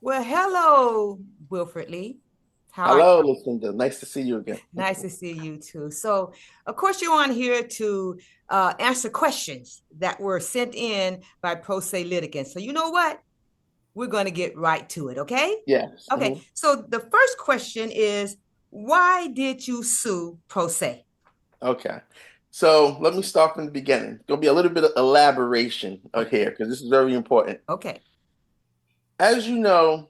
Well, hello, Wilfred Lee. How are Hello, Lucinda. Nice to see you again. you? Nice to see you too. So, of course, you're on here to answer questions that were sent in by pro se litigants. So, you know what? We're going to get right to it, okay? Yes. Okay. So, the first question is, why did you sue pro se? Okay. So let me start from the beginning. There'll be a little bit of elaboration here because this is very important. Okay. As you know,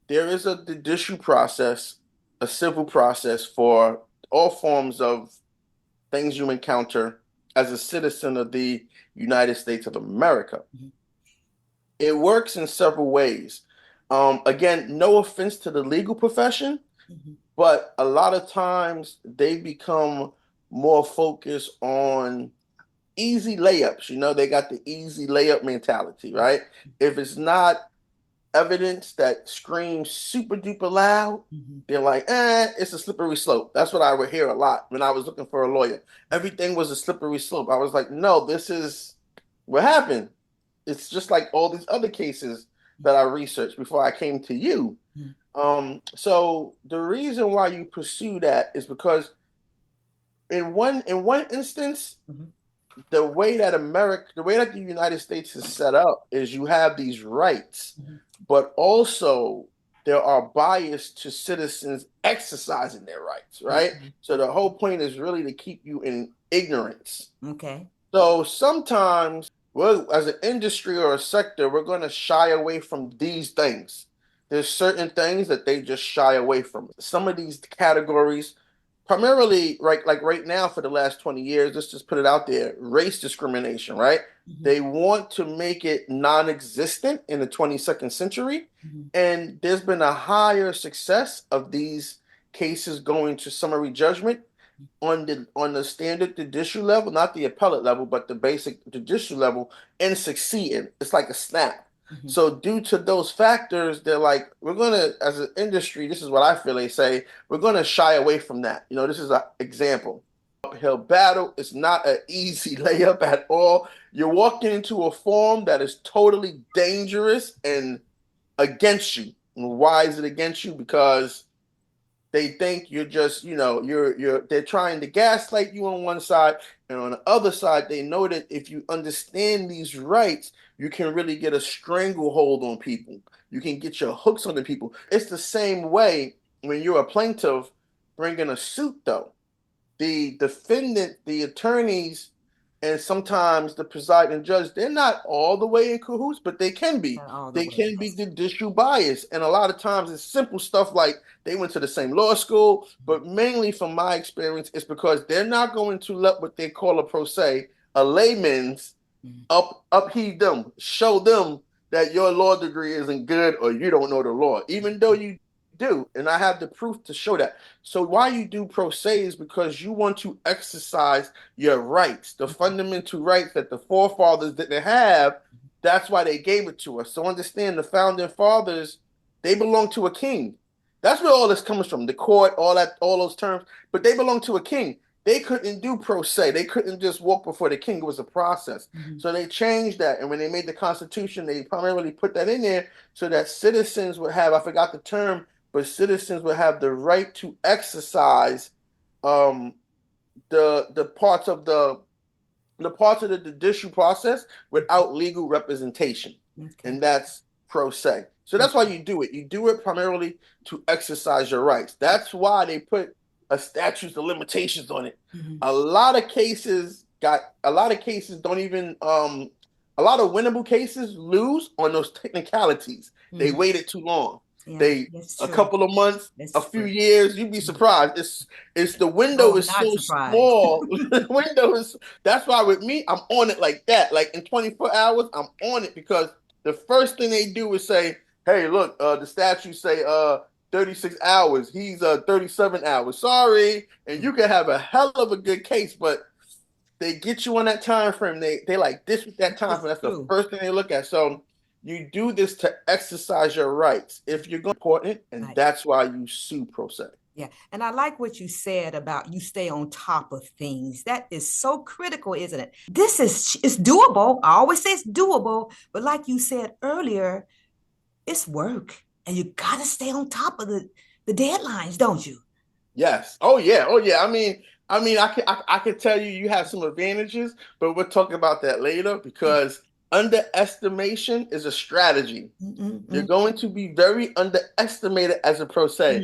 there is a judicial process, a civil process for all forms of things you encounter as a citizen of the United States of America. Mhm. It works in several ways. Again, no offense to the legal profession, Mhm. but a lot of times they become more focused on easy layups. They got the easy layup mentality, right? If it's not evidence that screams super duper loud, Mhm. they're like, it's a slippery slope. That's what I would hear a lot when I was looking for a lawyer. Everything was a slippery slope. I was like, no, this is what happened. It's just like all these other cases that I researched before I came to you. Mhm. So the reason why you pursue that is because in one instance, Mhm. the way that the United States is set up is you have these rights, Mhm. but also there are bias to citizens exercising their rights, right? Mhm. So the whole point is really to keep you in ignorance. Okay. So sometimes, well, as an industry or a sector, we're going to shy away from these things. There's certain things that they just shy away from. Some of these categories, primarily, right, like right now for the last 20 years, let's just put it out there, race discrimination, right? Mhm. They want to make it non-existent in the 22nd century. Mhm. And there's been a higher success of these cases going to summary judgment on the standard judicial level, not the appellate level, but the basic judicial level, and succeeding. It's like a snap. Mhm. So due to those factors, they're like, we're gonna, as an industry, this is what I feel they say, we're gonna shy away from that. This is an example. Uphill battle. It's not an easy layup at all. You're walking into a form that is totally dangerous and against you. And why is it against you? Because they think you're just, they're trying to gaslight you on one side, and on the other side, they know that if you understand these rights, you can really get a stranglehold on people. You can get your hooks on the people. It's the same way when you're a plaintiff bringing a suit, though. The defendant, the attorneys, and sometimes the presiding judge, they're not all the way in cahoots, but they can be. Not all the They way. can be Yes. judicial bias. And a lot of times it's simple stuff like they went to the same law school, but mainly from my experience, it's because they're not going to let what they call a pro se, a layman's Mhm. upheave them, show them that your law degree isn't good or you don't know the law, even though you do. And I have the proof to show that. So why you do pro se is because you want to exercise your rights, the fundamental rights that the forefathers didn't have. That's why they gave it to us. So understand the founding fathers, they belong to a king. That's where all this comes from. The court, all that, all those terms, but they belong to a king. They couldn't do pro se. They couldn't just walk before the king. It was a process. Mhm. So they changed that. And when they made the Constitution, they primarily put that in there so that citizens would have, I forgot the term, but citizens would have the right to exercise um, the parts of the judicial process without legal representation. Okay. And that's pro se. So that's why you do it. You do it primarily to exercise your rights. That's why they put a statute of limitations on it. Mhm. A lot of cases don't even a lot of winnable cases lose on those technicalities. They Mhm. waited too long. Yeah, They that's A true. couple of months, a That's few true. years, you'd be Mhm. surprised. It's the Oh, window I'm is so not surprised. small. The window is That's why with me, I'm on it like that. Like in 24 hours, I'm on it because the first thing they do is say, "Hey, look, the statutes say 36 hours. He's 37 hours. Sorry." And Mm. you can have a hell of a good case, but they get you on that time frame. They like this with that time frame. It's That's the true. first thing they look at. So you do this to exercise your rights if you're going to important, and Right. that's why you sue pro se. Yeah. And I like what you said about you stay on top of things. That is so critical, isn't it? This is it's doable. I always say it's doable, but like you said earlier, it's work. and you got to stay on top of the deadlines, don't you? Yes. Oh yeah. Oh yeah. I can tell you you have some advantages, but we'll talk about that later Yeah. because underestimation is a strategy. You're Mm-mm-mm. going to be very underestimated as a pro se.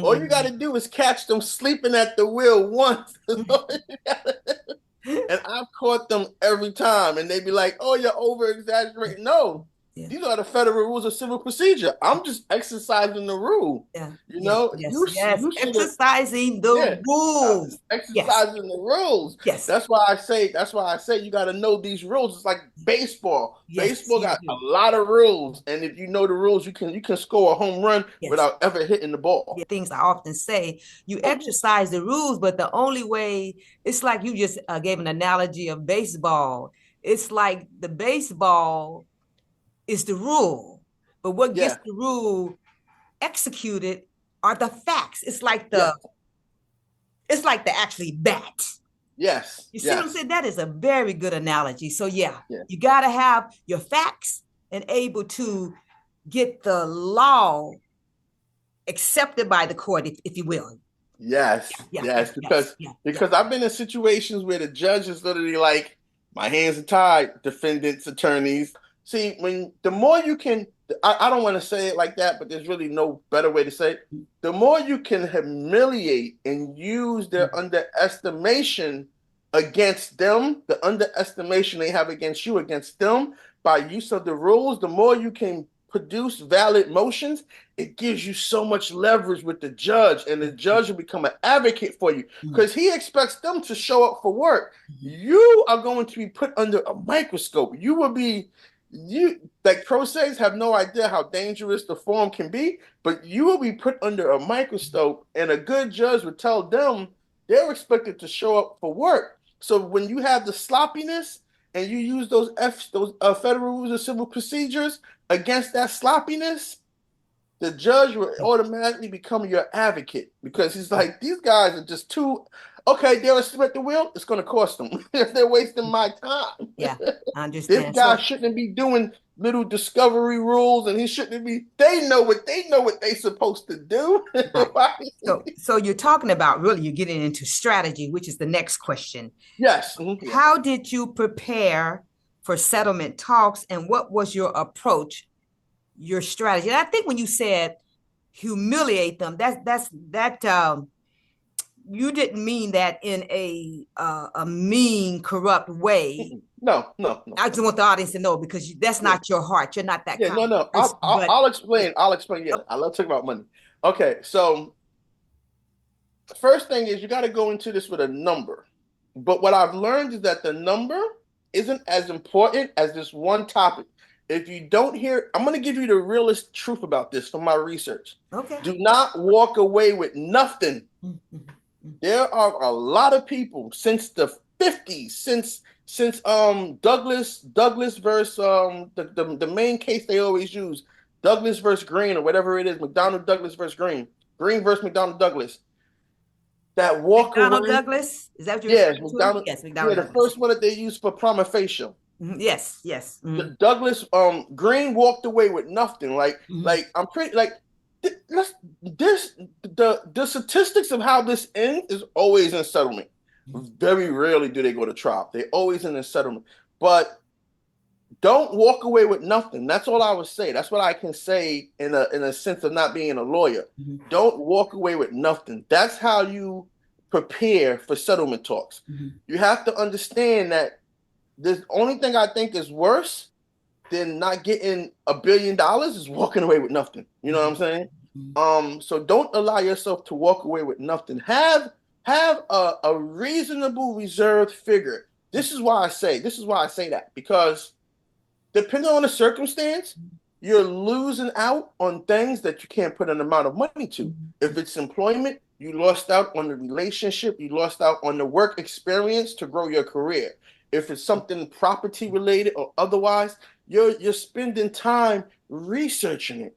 All you got Mm-mm. to do is catch them sleeping at the wheel once. And I've caught them every time, and they be like, "Oh, you're over exaggerating." No, Yeah. these are the federal rules of civil procedure. I'm just exercising the rule. Yeah. You Yes. know, Yes. Yes. you should have. Exercising Yeah, the rules. Yes. exercising the rules. Yes. That's why I say. That's why I say you got to know these rules. It's like baseball. Yes, Baseball you got a do. lot of rules, and if you know the rules, you can score a home run Yes. without ever hitting the ball. Yeah, things I often say, you exercise the rules, but the only way, it's like you just gave an analogy of baseball. It's like the baseball is the rule, but what gets Yeah, the rule executed are the facts. yeah, It's like the actually bat. yes, You see what I'm yes, saying? That is a very good analogy. So yeah, yeah, you got to have your facts and able to get the law accepted by the court, if you will. yes, Yeah, yeah, yes. yes, yeah, yeah. Because I've been in situations where the judge is literally like, "My hands are tied." Defendants, attorneys. See, when the more you can, I don't want to say it like that, but there's really no better way to say it. The more you can humiliate and use their underestimation against them, the underestimation they have against you against them by use of the rules, the more you can produce valid motions, it gives you so much leverage with the judge, and the judge will become an advocate for you because he expects them to show up for work. You are going to be put under a microscope. You will be you like pro se's have no idea how dangerous the form can be, but you will be put under a microscope, and a good judge would tell them they're expected to show up for work. So when you have the sloppiness and you use those federal rules of civil procedures against that sloppiness, the judge will automatically become your advocate because he's like, these guys are just too okay. They're asleep at the wheel. It's going to cost them if they're wasting my time. Yeah, I This understand. guy So, shouldn't be doing little discovery rules, and he shouldn't be. They know what they're supposed to do. right. So you're talking about really you're getting into strategy, which is the next question. Yes, yes. How did you prepare for settlement talks, and what was your approach, your strategy? And I think when you said humiliate them, that you didn't mean that in a mean, corrupt way. No, no, no, I no. just want the audience to know because that's Yeah, not your heart. You're not that yeah. kind No, of no. person. But I'll explain. I'll explain. Yeah, I love talking about money. Okay, so first thing is you got to go into this with a number. But what I've learned is that the number isn't as important as this one topic. If you don't hear, I'm going to give you the realest truth about this from my research. okay. Do not walk away with nothing. Mm-hmm. There are a lot of people since the 50s, since Douglas versus the main case they always use, Douglas versus Green or whatever it is, McDonnell Douglas versus Green versus McDonnell Douglas. That walk McDonnell away. Douglas, is that what you're Yeah, referring to? McDonald. Yes, Yeah, McDonnell the Douglas. first one that they used for prima facie. Yes, yes. Douglas, Green walked away with nothing. Mhm. I'm pretty like let's this the statistics of how this ends is always in settlement. Very rarely do they go to trial. They always in a settlement. But don't walk away with nothing. That's all I would say. That's what I can say in a sense of not being a lawyer. Mhm. Don't walk away with nothing. That's how you prepare for settlement talks. Mhm. You have to understand that the only thing I think is worse than not getting $1 billion is walking away with nothing. You know what I'm saying? Mhm. So don't allow yourself to walk away with nothing. Have a reasonable reserved figure. This is why I say that because depending on the circumstance, you're losing out on things that you can't put an amount of money to. If it's employment, you lost out on the relationship, you lost out on the work experience to grow your career. If it's something property related or otherwise, you're spending time researching it,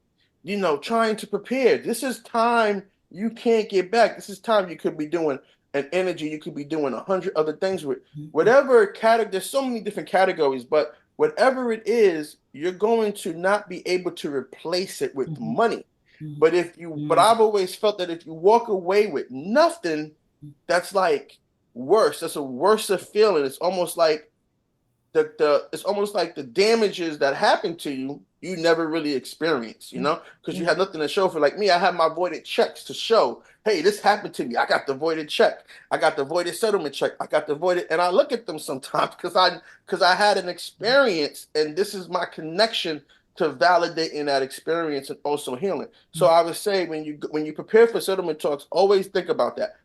trying to prepare. This is time you can't get back. This is time you could be doing an energy, you could be doing 100 other things with. Mhm. Whatever category, there's so many different categories, but whatever it is, you're going to not be able to replace it with Mhm. money. Mhm. But but Mhm. I've always felt that if you walk away with nothing, that's like worse. That's a worse feeling. It's almost like it's almost like the damages that happen to you, you never really experience, because you Mhm. have nothing to show for. Like me, I have my voided checks to show, hey, this happened to me. I got the voided check. I got the voided settlement check. I got the voided, and I look at them sometimes because I had an experience, and this is my connection to validating that experience and also healing. So I would say when you prepare for settlement talks, always think about that.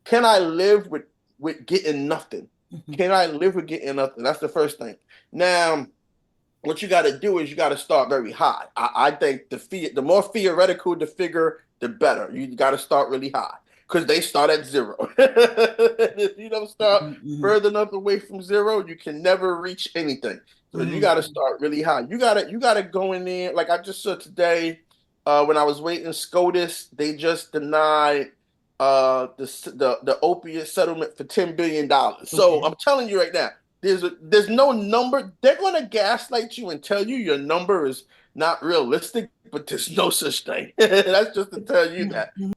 Can I live with getting nothing? Mhm. Can I live with getting nothing? That's the first thing. Now, what you got to do is you got to start very high. I think the more theoretical the figure, the better. You got to start really high because they start at zero. If you don't start Mhm. further enough away from zero, you can never reach anything. So you got to Mhm. start really high. You got to go in there. Like I just saw today, when I was waiting SCOTUS, they just denied the opiate settlement for $10 billion. So Okay. I'm telling you right now, there's no number. They're gonna gaslight you and tell you your number is not realistic, but there's no such thing. That's just to tell you that. Mhm.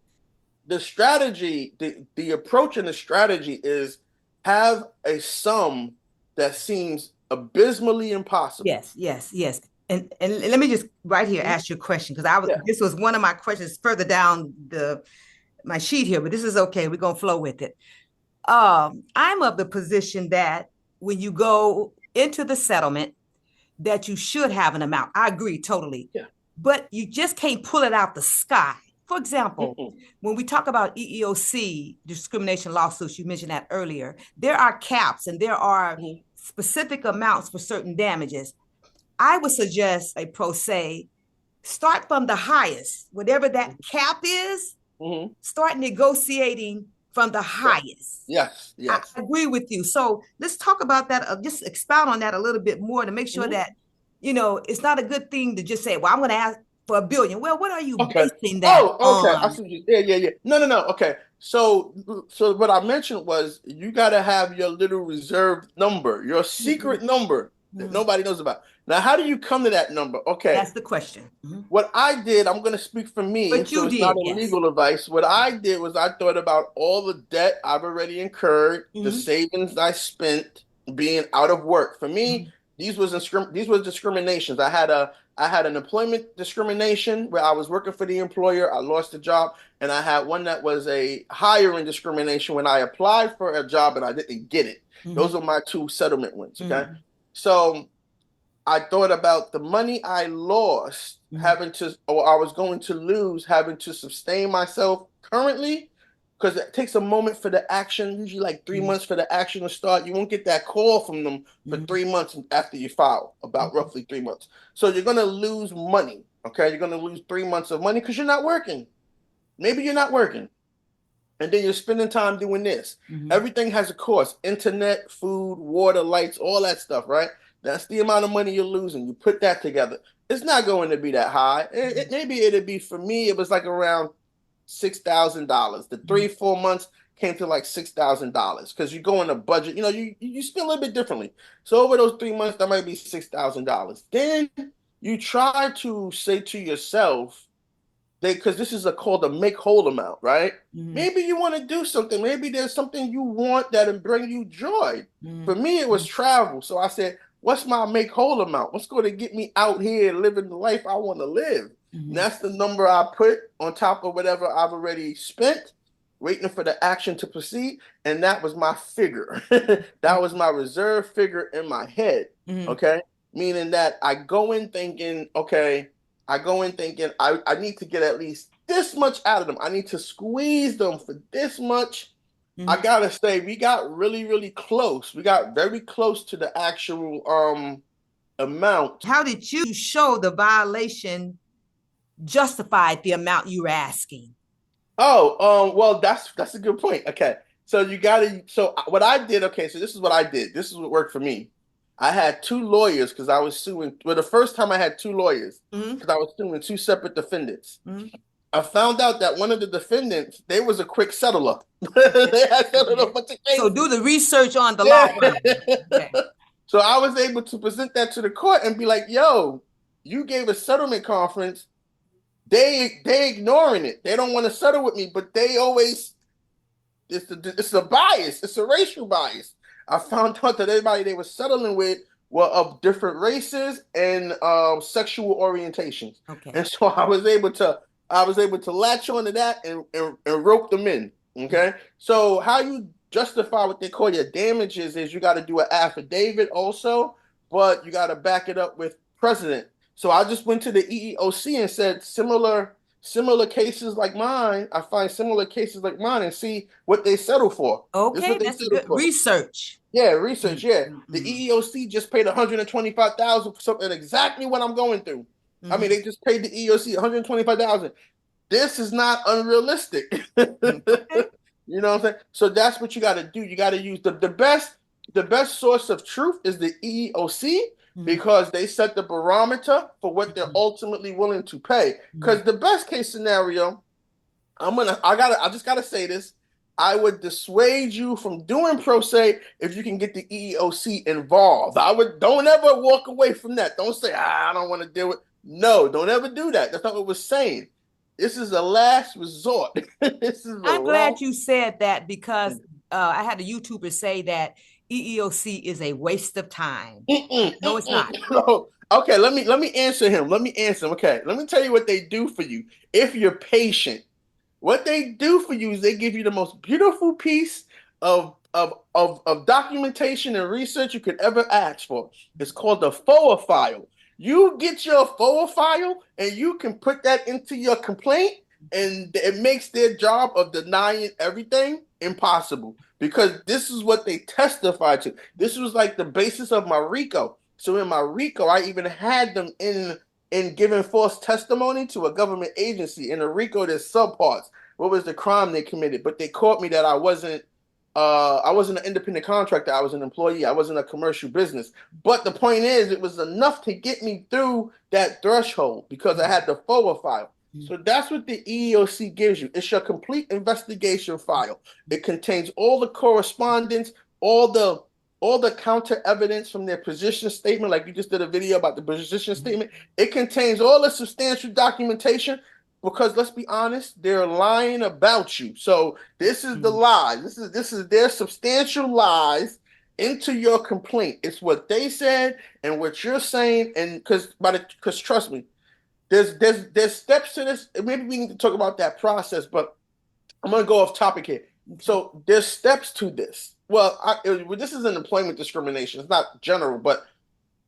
The strategy, the approach and the strategy is have a sum that seems abysmally impossible. Yes, yes, yes. And let me just right here Mhm. ask you a question because I was Yeah. this was one of my questions further down the my sheet here, but this is okay. We're gonna flow with it. I'm of the position that when you go into the settlement, that you should have an amount. I agree totally, Yeah. but you just can't pull it out the sky. For example, Mm-mm. when we talk about EEOC discrimination lawsuits, you mentioned that earlier, there are caps and there are Mhm. specific amounts for certain damages. I would suggest a pro se start from the highest, whatever that cap is, Mhm. start negotiating from the Yeah. highest. Yes. I Yes. agree with you. So let's talk about that. Just expound on that a little bit more to make sure Mhm. that, it's not a good thing to just say, well, I'm going to ask for $1 billion. Well, what are you Okay. basing that Oh, okay. I on? see what you. Yeah, yeah, yeah. No, no, no. Okay. So what I mentioned was you got to have your little reserved number, your Mhm. secret number that Mhm. nobody knows about. Now, how do you come to that number? Okay. That's the question. Mhm. What I did, I'm going to speak for me, But so you it's not did, a yes. legal advice. What I did was I thought about all the debt I've already incurred, the Mhm. savings I spent being out of work. For me, Mhm. these were discriminations. I had an employment discrimination where I was working for the employer, I lost the job, and I had one that was a hiring discrimination when I applied for a job and I didn't get it. Those Mhm. are my two settlement ones, okay? Mhm. So I thought about the money I lost Mhm. having to, or I was going to lose having to sustain myself currently, because it takes a moment for the action, usually like 3 months for the action to start. You won't get that call from them for Mhm. 3 months after you file, about Mhm. roughly 3 months. So you're going to lose money, okay? You're going to lose 3 months of money because you're not working. Maybe you're not working. And then you're spending time doing this. Mhm. Everything has a cost: internet, food, water, lights, all that stuff, right? That's the amount of money you're losing. You put that together. It's not going to be that high. Maybe it'd be, for me, it was like around $6,000. The Mhm. 3 4 months came to like $6,000 because you go in a budget. You spend a little bit differently. So over those 3 months, that might be $6,000. Then you try to say to yourself, because this is called a make whole amount, right? Mhm. Maybe you want to do something. Maybe there's something you want that'll bring you joy. For Mhm. me, it was travel. So I said, what's my make whole amount? What's going to get me out here living the life I want to live? And Mhm. that's the number I put on top of whatever I've already spent, waiting for the action to proceed. And that was my figure. That was my reserve figure in my head. Mhm. Okay. Meaning that I go in thinking, okay, I need to get at least this much out of them. I need to squeeze them for this much. I Mhm. gotta say, we got really, really close. We got very close to the actual amount. How did you show the violation justified the amount you were asking? Oh, well, that's a good point. Okay. So you gotta, so what I did, okay, so this is what I did. This is what worked for me. I had two lawyers because I was suing. Well, the first time I had two lawyers Mhm. because I was suing two separate defendants. Mhm. I found out that one of the defendants, they was a quick settler. Okay. They had settled a Okay. bunch of So cases. do the research on the law Yeah. firm. Okay. So I was able to present that to the court and be like, yo, you gave a settlement conference. They ignoring it. They don't want to settle with me, but they always it's a bias. It's a racial bias. I found out that everybody they were settling with were of different races and sexual orientations. Okay. And so I was able to latch onto that and rope them in. Okay. So how you justify what they call your damages is you got to do an affidavit also, but you got to back it up with precedent. So I just went to the EEOC and said similar cases like mine. I find similar cases like mine and see what they settle for. This is Okay, what they that's a settle good for. research. Yeah, research. Yeah, the Mm-hmm. EEOC just paid 125,000 for something exactly what I'm going through. I mean, they just paid the EEOC 125,000. This is not unrealistic. Okay. You know what I'm saying? So that's what you got to do. You got to use the best source of truth is the EEOC Mm-hmm. because they set the barometer for what they're ultimately willing to pay. Mm-hmm. Because the best case scenario, I just gotta say this. I would dissuade you from doing pro se if you can get the EEOC involved. Don't ever walk away from that. Don't say, I don't want to deal with. No, don't ever do that. That's not what we're saying. This is a last resort. This is a I'm glad last. you said that because I had a YouTuber say that EEOC is a waste of time. Mm-mm, No, it's not. no. Okay, let me answer him. Let me answer him. Okay, let me tell you what they do for you if you're patient. What they do for you is they give you the most beautiful piece of documentation and research you could ever ask for. It's called the FOA file. You get your FOA file and you can put that into your complaint, and it makes their job of denying everything impossible because this is what they testify to. This was like the basis of my RICO. So in my RICO, I even had them in giving false testimony to a government agency. In a RICO, there's subparts. What was the crime they committed? But they caught me that I wasn't an independent contractor. I was an employee. I wasn't a commercial business. But the point is, it was enough to get me through that threshold because I had the FOA file. So that's what the EEOC gives you. It's your complete investigation file. It contains all the correspondence, all the counter evidence from their position statement, like you just did a video about the position statement. It contains all the substantial documentation because let's be honest, they're lying about you. So this is the lie. This is their substantial lies into your complaint. It's what they said and what you're saying, and because trust me, there's steps to this. Maybe we need to talk about that process, but I'm gonna go off topic here. So there's steps to this. Well, this is an employment discrimination. It's not general, but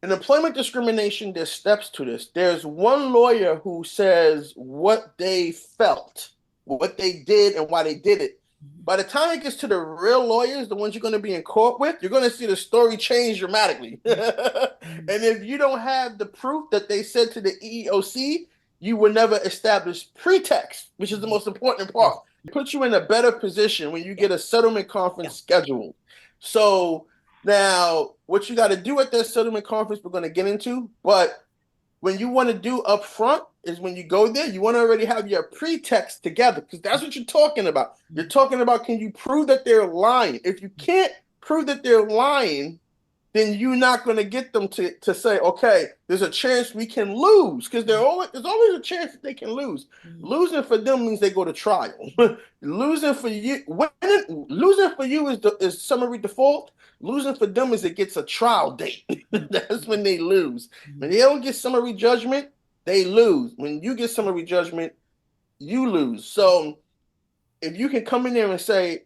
in employment discrimination, there's steps to this. There's one lawyer who says what they felt, what they did, and why they did it. By the time it gets to the real lawyers, the ones you're going to be in court with, you're going to see the story change dramatically. And if you don't have the proof that they said to the EEOC, you will never establish pretext, which is the most important part. It puts you in a better position when you get a settlement conference scheduled. So now, what you got to do at that settlement conference, we're going to get into, but when you want to do up front is when you go there, you want to already have your pretext together because that's what you're talking about. You're talking about, can you prove that they're lying? If you can't prove that they're lying, then you're not going to get them to say, okay, there's a chance we can lose because there's always a chance that they can lose. Losing for them means they go to trial. Losing for you is summary default. Losing for them is it gets a trial date. That's when they lose. When they don't get summary judgment, they lose. When you get summary judgment, you lose. So if you can come in there and say,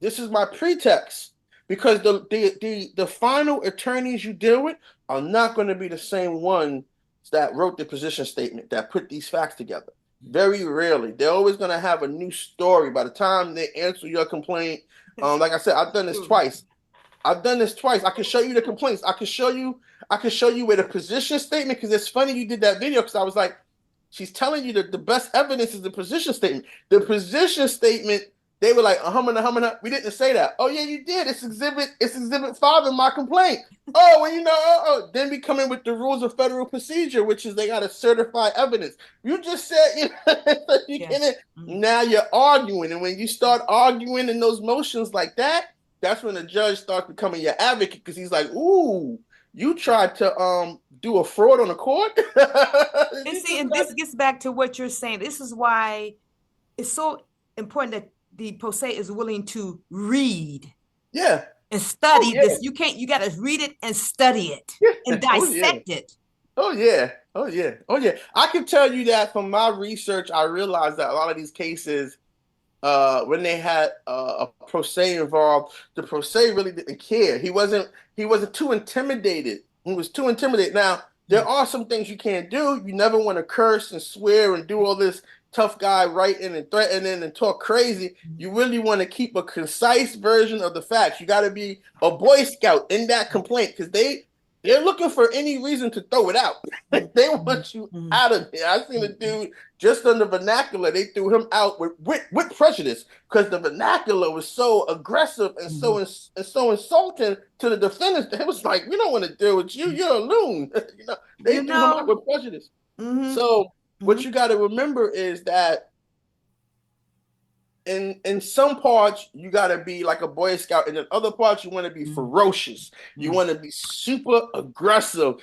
this is my pretext, because the final attorneys you deal with are not going to be the same ones that wrote the position statement, that put these facts together. Very rarely. They're always going to have a new story by the time they answer your complaint. Like I said, I've done this twice. I can show you the complaints. I can show you where the position statement, because it's funny you did that video because I was like, she's telling you that the best evidence is the position statement. The position statement, they were like, we didn't say that. Oh yeah, you did. It's exhibit 5 in my complaint. Oh, well, then we come in with the rules of federal procedure, which is they got to certify evidence. You just said, Now you're arguing. And when you start arguing in those motions like that, that's when the judge starts becoming your advocate because he's like, ooh, you tried to do a fraud on the court. And see, and this gets back to what you're saying. This is why it's so important that the pro se is willing to read Yeah. and study Oh, yeah. this. You got to read it and study it and Oh, yeah. dissect it. Oh yeah. Oh yeah. Oh yeah. I can tell you that from my research, I realized that a lot of these cases, when they had a pro se involved, the pro se really didn't care. He wasn't too intimidated. He was too intimidated. Now, there are some things you can't do. You never want to curse and swear and do all this tough guy writing and threatening and talk crazy. You really want to keep a concise version of the facts. You got to be a Boy Scout in that complaint because they're looking for any reason to throw it out. They want you out of there. I seen a dude just on the vernacular. They threw him out with prejudice because the vernacular was so aggressive and so insulting to the defendants. It was like, we don't want to deal with you. You're a loon. They threw him out with prejudice. So what you got to remember is that in some parts you got to be like a Boy Scout, and in other parts you want to be ferocious. You want to be super aggressive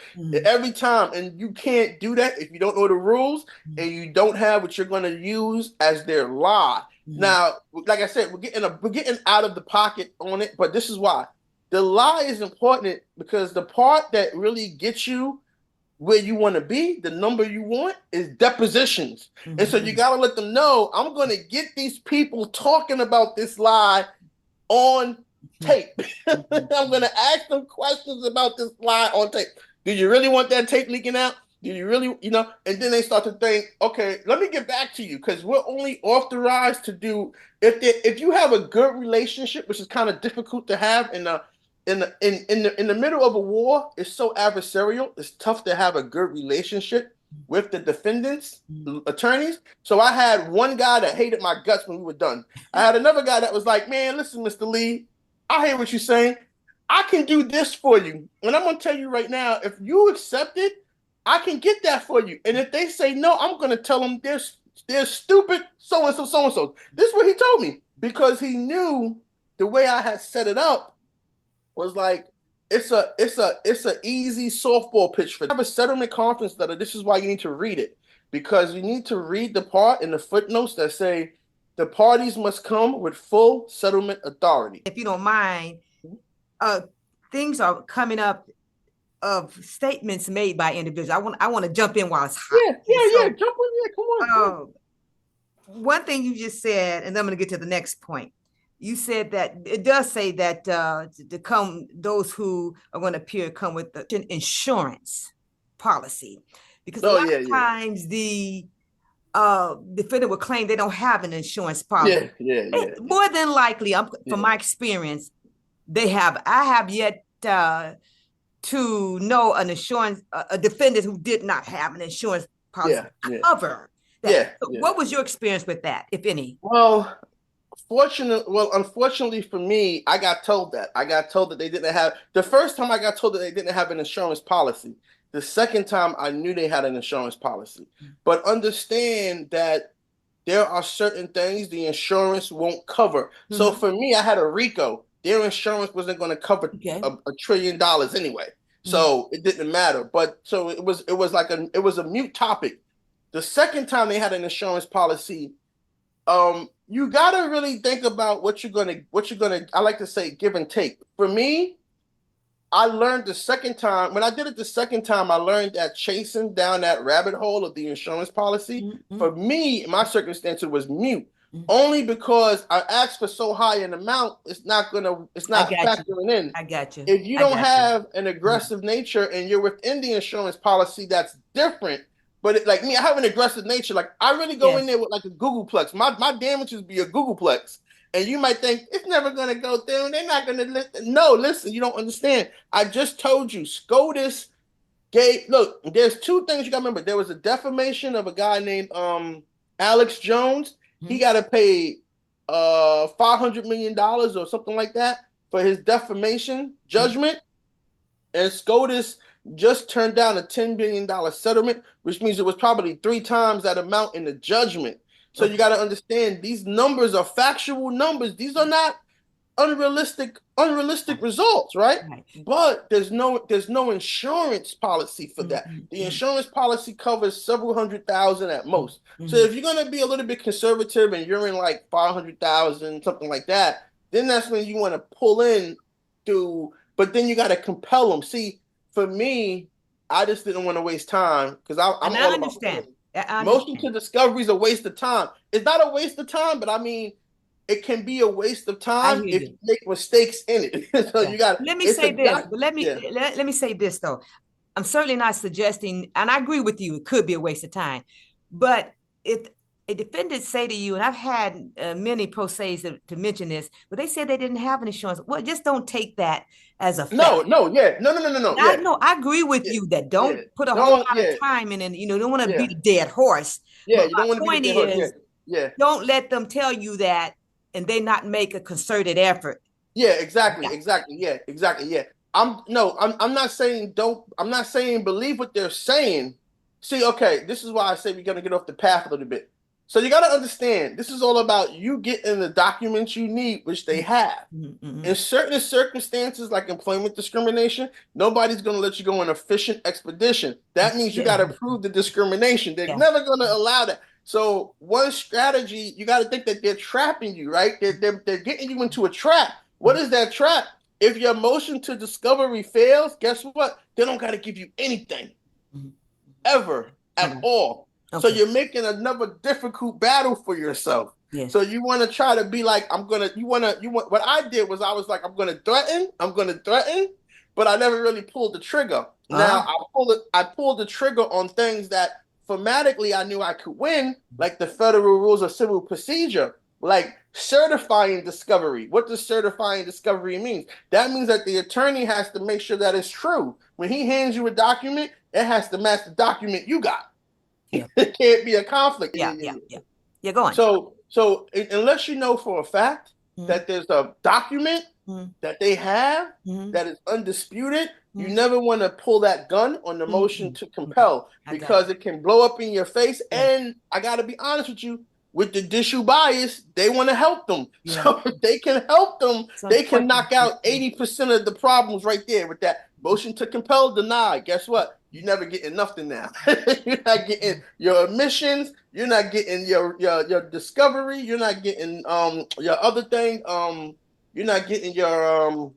every time, and you can't do that if you don't know the rules and you don't have what you're going to use as their lie. Now, like I said, we're getting out of the pocket on it, but this is why the lie is important, because the part that really gets you where you want to be, the number you want, is depositions. And so you got to let them know, I'm going to get these people talking about this lie on tape. I'm going to ask them questions about this lie on tape. Do you really want that tape leaking out? Do you really, And then they start to think, okay, let me get back to you, because we're only authorized to do, if you have a good relationship, which is kind of difficult to have in the middle of a war, it's so adversarial. It's tough to have a good relationship with the defendants, attorneys. So I had one guy that hated my guts when we were done. I had another guy that was like, man, listen, Mr. Lee, I hear what you're saying. I can do this for you. And I'm going to tell you right now, if you accept it, I can get that for you. And if they say no, I'm going to tell them they're stupid, so-and-so, so-and-so. This is what he told me, because he knew the way I had set it up was like, it's a easy softball pitch for them. I have a settlement conference letter. This is why you need to read it, because you need to read the part in the footnotes that say the parties must come with full settlement authority. If you don't mind, things are coming up of statements made by individuals. I want to jump in while it's hot. Yeah. Jump in. Yeah, come on. One thing you just said, and then I'm going to get to the next point. You said that it does say that those who are going to appear come with the insurance policy, because a lot of times the defendant will claim they don't have an insurance policy. More than likely, from my experience, they have. I have yet to know an insurance a defendant who did not have an insurance policy cover that. What was your experience with that, if any? Well, unfortunately for me, I got told that. They didn't have. The first time I got told that they didn't have an insurance policy. The second time I knew they had an insurance policy. But understand that there are certain things the insurance won't cover. So for me, I had a RICO. Their insurance wasn't going to cover $1 trillion anyway. So it didn't matter. But so it was a mute topic. The second time they had an insurance policy, you gotta really think about what you're gonna. I like to say give and take. For me, I learned the second time. When I did it the second time, I learned that chasing down that rabbit hole of the insurance policy, for me, my circumstance, it was mute. Only because I asked for so high an amount, it's not factoring in. I got you. If you don't have an aggressive nature and you're within the insurance policy, that's different. But like me, I have an aggressive nature. Like I really go in there with like a Googleplex. My damages be a Googleplex. And you might think it's never going to go through. They're not going to listen. No, listen, you don't understand. I just told you, SCOTUS look, there's two things you got to remember. There was a defamation of a guy named Alex Jones. He got to pay $500 million or something like that for his defamation judgment. And SCOTUS just turned down a $10 billion settlement, which means it was probably 3 times that amount in the judgment. So you got to understand, these numbers are factual numbers. These are not unrealistic results, right? Right. But there's no insurance policy for that. The Mm-hmm. insurance policy covers several $100,000 at most. So Mm-hmm. if you're gonna be a little bit conservative and you're in like 500,000, something like that, then that's when you want to pull in but then you got to compel them. See, for me, I just didn't want to waste time because I'm And I all about understand. I motion understand. to discovery is a waste of time. It's not a waste of time, but I mean, it can be a waste of I time hear if you. you make mistakes in it. So Yeah. you got Let me it's a say this, doc. but let me Yeah. let me say this though. I'm certainly not suggesting, and I agree with you, it could be a waste of time. But if a defendant say to you, and I've had many pro se's to mention this, but they said they didn't have an insurance. Well, just don't take that as a fact. No, no, yeah. No, I yeah. know I agree with Yeah. you that Yeah. don't put a whole Don't, lot of yeah. time in, and don't want to Yeah. beat a dead horse. Yeah. But You my don't want to be the point dead horse. Yeah. is, Yeah. don't let them tell you that, and they not make a concerted effort. Yeah, exactly, Yeah. exactly. Yeah, exactly. Yeah. I'm not saying don't I'm not saying believe what they're saying. See, okay, this is why I say we're gonna get off the path a little bit. So you gotta understand, this is all about you getting the documents you need, which they have. Mm-hmm. In certain circumstances, like employment discrimination, nobody's going to let you go on a fishing expedition. That means you got Yeah. to prove the discrimination. They're Yeah. never going to allow that. So one strategy, you got to think that they're trapping you, right? They're getting you into a trap. What is that trap? If your motion to discovery fails, guess what? They don't got to give you anything Mm-hmm. ever at Okay. all. So Okay. you're making another difficult battle for yourself. Yes. So you want to try to be like, what I did was I was like, I'm gonna threaten, but I never really pulled the trigger. Now Uh, I pulled the trigger on things that formatically I knew I could win, like the federal rules of civil procedure, like certifying discovery. What does certifying discovery mean? That means that the attorney has to make sure that it's true. When he hands you a document, it has to match the document you got. yeah. It can't be a conflict. Yeah. Yeah. Yeah. Yeah. Go on. So unless you know for a fact Mm-hmm. that there's a document that they have Mm-hmm. that is undisputed, you Mm-hmm. never want to pull that gun on the motion to Mm-hmm. compel I got because it can blow up in your face. you. Yeah. And I got to be honest with you, with the issue bias, they want to help them. Yeah. So if they can help them, It's they can knock unfortunate. out 80% of the problems right there with that motion to compel denied. Guess what? You're never getting nothing now. You're not getting your admissions. You're not getting your discovery. You're not getting your other thing. You're not getting your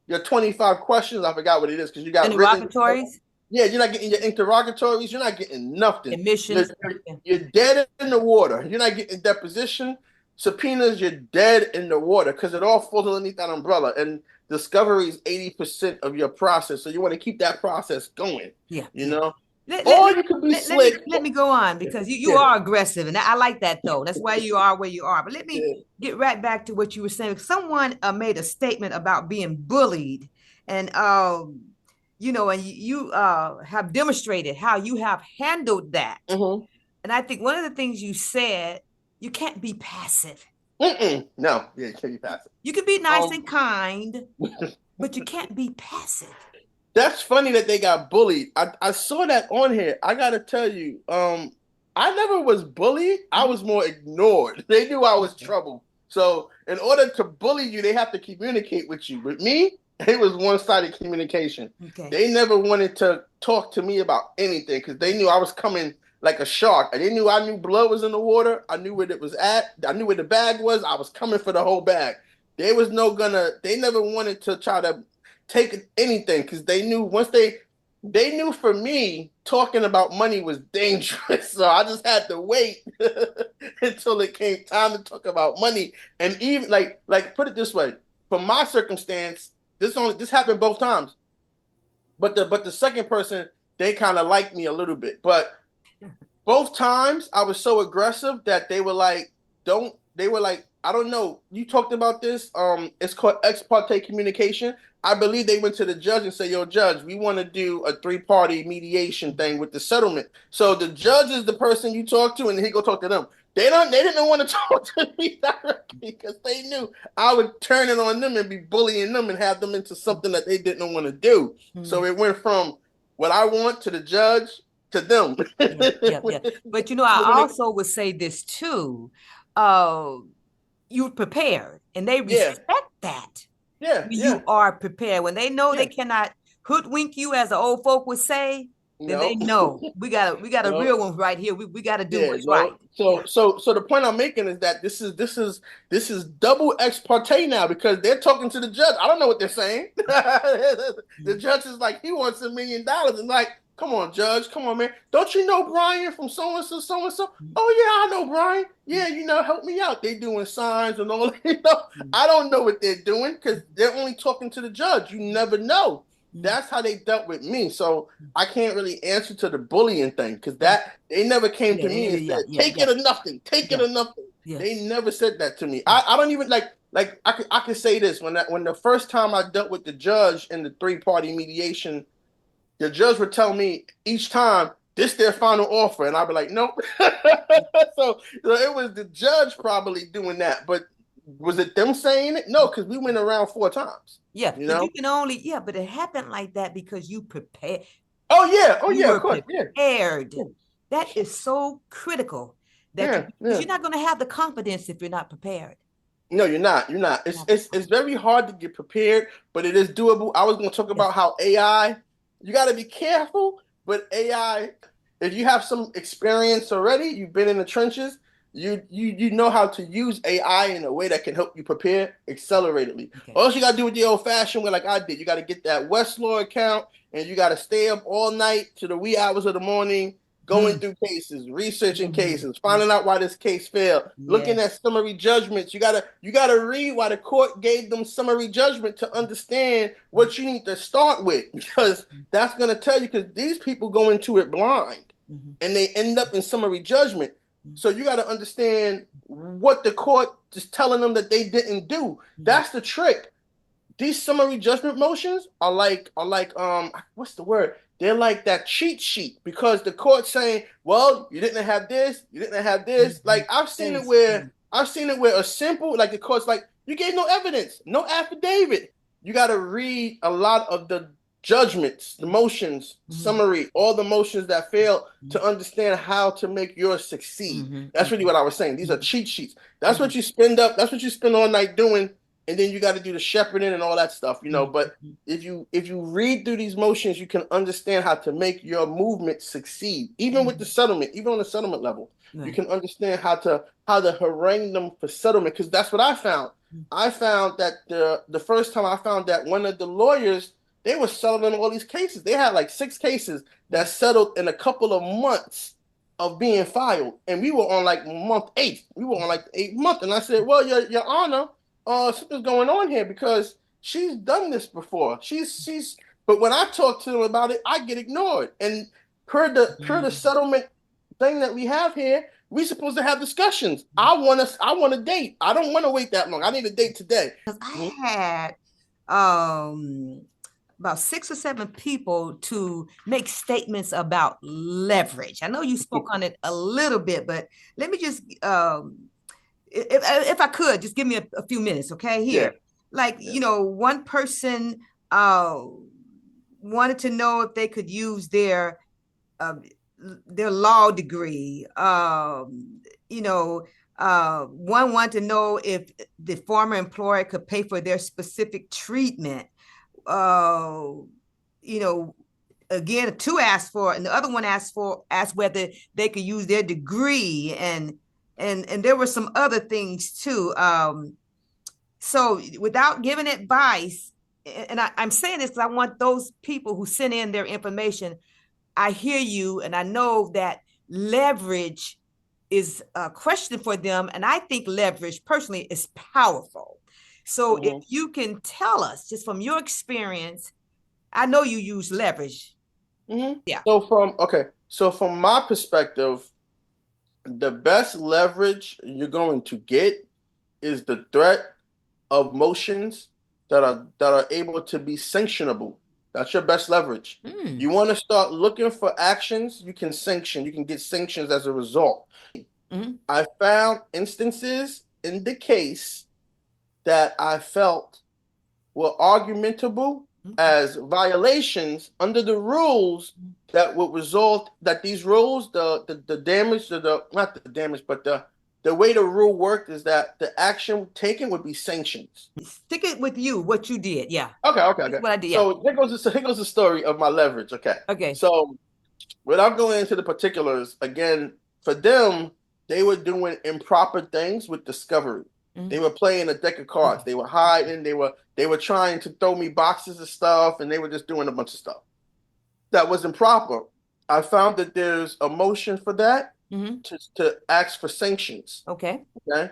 25 questions. I forgot what it is because you got written. Interrogatories, Yeah, you're not getting your interrogatories. You're not getting nothing. You're, admissions. you're, Yeah. you're dead in the water. You're not getting deposition, subpoenas. You're dead in the water because it all falls underneath that umbrella. And discovery is 80% of your process. So you want to keep that process going, Yeah. you Yeah. know? Let, let, Or let, you could be let me slick. let me go on because you Yeah, are aggressive, and I like that though. That's why you are where you are. But let me yeah. get right back to what you were saying. Someone made a statement about being bullied, and and you have demonstrated how you have handled that. Mm-hmm. And I think one of the things you said, you can't be passive. Mm-mm. No, yeah, you can't be passive. You can be nice Um, and kind, but you can't be passive. That's funny that they got bullied. I saw that on here. I gotta tell you, I never was bullied. I was more ignored. They knew I was Okay. trouble. So in order to bully you, they have to communicate with you. With me, it was one-sided communication. Okay. They never wanted to talk to me about anything because they knew I was coming like a shark. And I knew blood was in the water. I knew where it was at. I knew where the bag was. I was coming for the whole bag. They never wanted to try to take anything because they knew for me talking about money was dangerous. So I just had to wait until it came time to talk about money. And even like put it this way, for my circumstance, this happened both times. But the second person, they kind of liked me a little bit. But both times I was so aggressive that they were like, I don't know. You talked about this. It's called ex parte communication. I believe they went to the judge and said, "Yo, judge, we want to do a three-party mediation thing with the settlement." So the judge is the person you talk to, and he go talk to them. They didn't want to talk to me directly because they knew I would turn it on them and be bullying them and have them into something that they didn't want to do. So it went from what I want to the judge to them. Yeah. But So I when it also would say this too. Uh, you're prepared, and they Yeah, respect that. yeah, yeah, You are prepared. When they know yeah. they cannot hoodwink you, as the old folk would say, then they No, know we got a no. real one right here. We got to do Yeah, what's right. no. Yeah. So the point I'm making is that this is double ex parte now because they're talking to the judge. I don't know what they're saying. The judge is like, he wants $1 million, and like, come on, judge, come on, man. Don't you know Brian from so and so, so and so? Oh yeah, I know Brian. Yeah, help me out. They doing signs and all. I don't know what they're doing because they're only talking to the judge. You never know. That's how they dealt with me. So I can't really answer to the bullying thing because that they never came Yeah, to me and yeah, said, yeah, take yeah, it or nothing, take it yeah, or nothing. yeah, They never said that to me. yeah. I don't even like I could say this when the first time I dealt with the judge in the 3-party mediation, the judge would tell me each time this their final offer, and I'd be like, nope. So it was the judge probably doing that, but was it them saying it? No, because we went around 4 times. Yeah, You but you know? can only, yeah, but it happened like that because you prepared. Oh You yeah, of were course, yeah, prepared. That is so critical that yeah, because yeah. you're not going to have the confidence if you're not prepared. No, you're not. You're not. It's Not- it's it's very hard to get prepared, but it is doable. I was going to talk Yes. about how AI, you got to be careful, but AI, if you have some experience already, you've been in the trenches, you know how to use AI in a way that can help you prepare acceleratedly. Okay. All else you got to do with the old fashioned way, like I did, you got to get that Westlaw account and you got to stay up all night to the wee hours of the morning going Hmm. through cases, researching Hmm. cases, finding out why this case failed, looking Yes. at summary judgments. You gotta read why the court gave them summary judgment to understand what you need to start with, because that's gonna tell you, because these people go into it blind Mm-hmm. and they end up in summary judgment. So you gotta understand what the court is telling them that they didn't do. Mm-hmm. That's the trick. These summary judgment motions are like what's the word? They're like that cheat sheet because the court's saying, well, you didn't have this, you didn't have this. Mm-hmm. Like I've seen it Yes. where a simple, like the court's like, you gave no evidence, no affidavit. You got to read a lot of the judgments, the motions, Mm-hmm. summary, all the motions that fail to understand how to make yours succeed. Mm-hmm. That's really Mm-hmm. what I was saying. These are cheat sheets. That's Mm-hmm. what you spend up. That's what you spend all night doing, and then you got to do the shepherding and all that stuff. But Mm-hmm. if you read through these motions, you can understand how to make your movement succeed, even with the Mm-hmm. settlement, even on the settlement level. You Right. can understand how to harangue them for settlement, because that's what I found. I found that the first time I found that one of the lawyers, they were settling all these cases. They had like 6 cases that settled in a couple of months of being filed, and we were on like month 8. We were on like the 8th month, and I said, "Well, your Honor, something's going on here because she's done this before. She's." But when I talk to them about it, I get ignored. And per the Mm-hmm. settlement thing that we have here, we supposed to have discussions. I want a date. I don't want to wait that long. I need a date today. Because I had um about 6 or 7 people to make statements about leverage. I know you spoke on it a little bit, but let me just if I could just give me a few minutes, okay? Yeah, Here, like yeah. one person uh wanted to know if they could use um, their law degree. One wanted to know if the former employer could pay for their specific treatment. Uh, you know, Again, two asked for, and the other one asked whether they could use their degree, and there were some other things too. So without giving advice, and I'm saying this because I want those people who send in their information. I hear you, and I know that leverage is a question for them, and I think leverage personally is powerful. So if Mhm. you can tell us just from your experience, I know you use leverage. Mhm. Yeah. So from my perspective, the best leverage you're going to get is the threat of motions that are able to be sanctionable. That's your best leverage. Mm. You want to start looking for actions you can sanction. You can get sanctions as a result. Mm-hmm. I found instances in the case that I felt were argumentable Okay. as violations under the rules that would result that these rules, the damage, the not the damage, but the way the rule worked is that the action taken would be sanctions. Stick it with you, what you did. Yeah. Okay. That's what I did. Yeah. So here goes the story of my leverage. Okay. Okay. So without going into the particulars, again, for them, they were doing improper things with discovery. They were playing a deck of cards. They were hiding. They were trying to throw me boxes of stuff, and they were just doing a bunch of stuff that was improper. I found that there's a motion for that to ask for sanctions. Okay. Okay.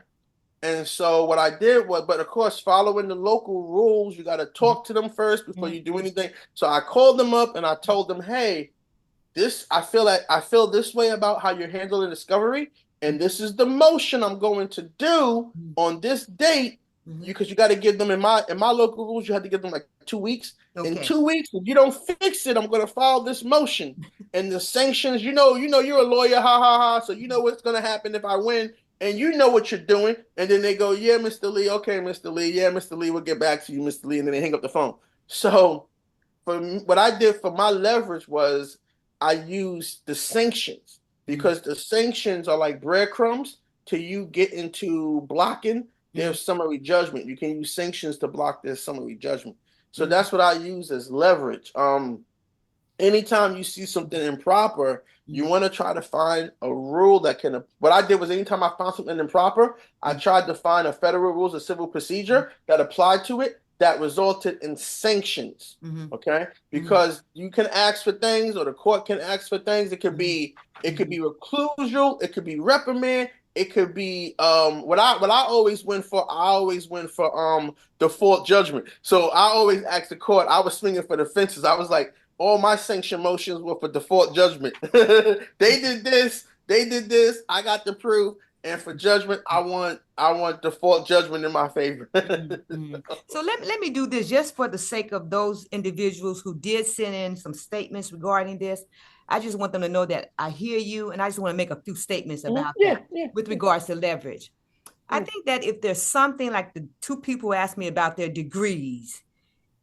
And so what I did was, but of course, following the local rules, you got to talk to them first before you do anything. So I called them up and I told them, hey, I feel this way about how you're handling discovery, and this is the motion I'm going to do on this date. Because you got to give them in my local rules, you have to give them like 2 weeks. Okay. In 2 weeks, if you don't fix it, I'm going to file this motion. And the sanctions, you're a lawyer, ha ha ha. So you know what's going to happen if I win, and you know what you're doing. And then they go, yeah, Mr. Lee, okay, Mr. Lee, yeah, Mr. Lee, we'll get back to you, Mr. Lee, and then they hang up the phone. So for me, what I did for my leverage was I used the sanctions, because the sanctions are like breadcrumbs to you get into blocking their summary judgment. You can use sanctions to block their summary judgment. So that's what I use as leverage. Anytime you see something improper, you want to try to find a rule that can. What I did was, anytime I found something improper, I tried to find a federal rules of civil procedure that applied to it that resulted in sanctions. Okay, because you can ask for things, or the court can ask for things. It could be reclusal, it could be reprimand, it could be what I always win for. I always win for default judgment. So I always ask the court. I was swinging for the fences. I was like, all my sanction motions were for default judgment. They did this. I got the proof. And for judgment, I want default judgment in my favor. So let me do this just for the sake of those individuals who did send in some statements regarding this. I just want them to know that I hear you, and I just want to make a few statements about that with regards to leverage. I think that if there's something like the two people asked me about their degrees,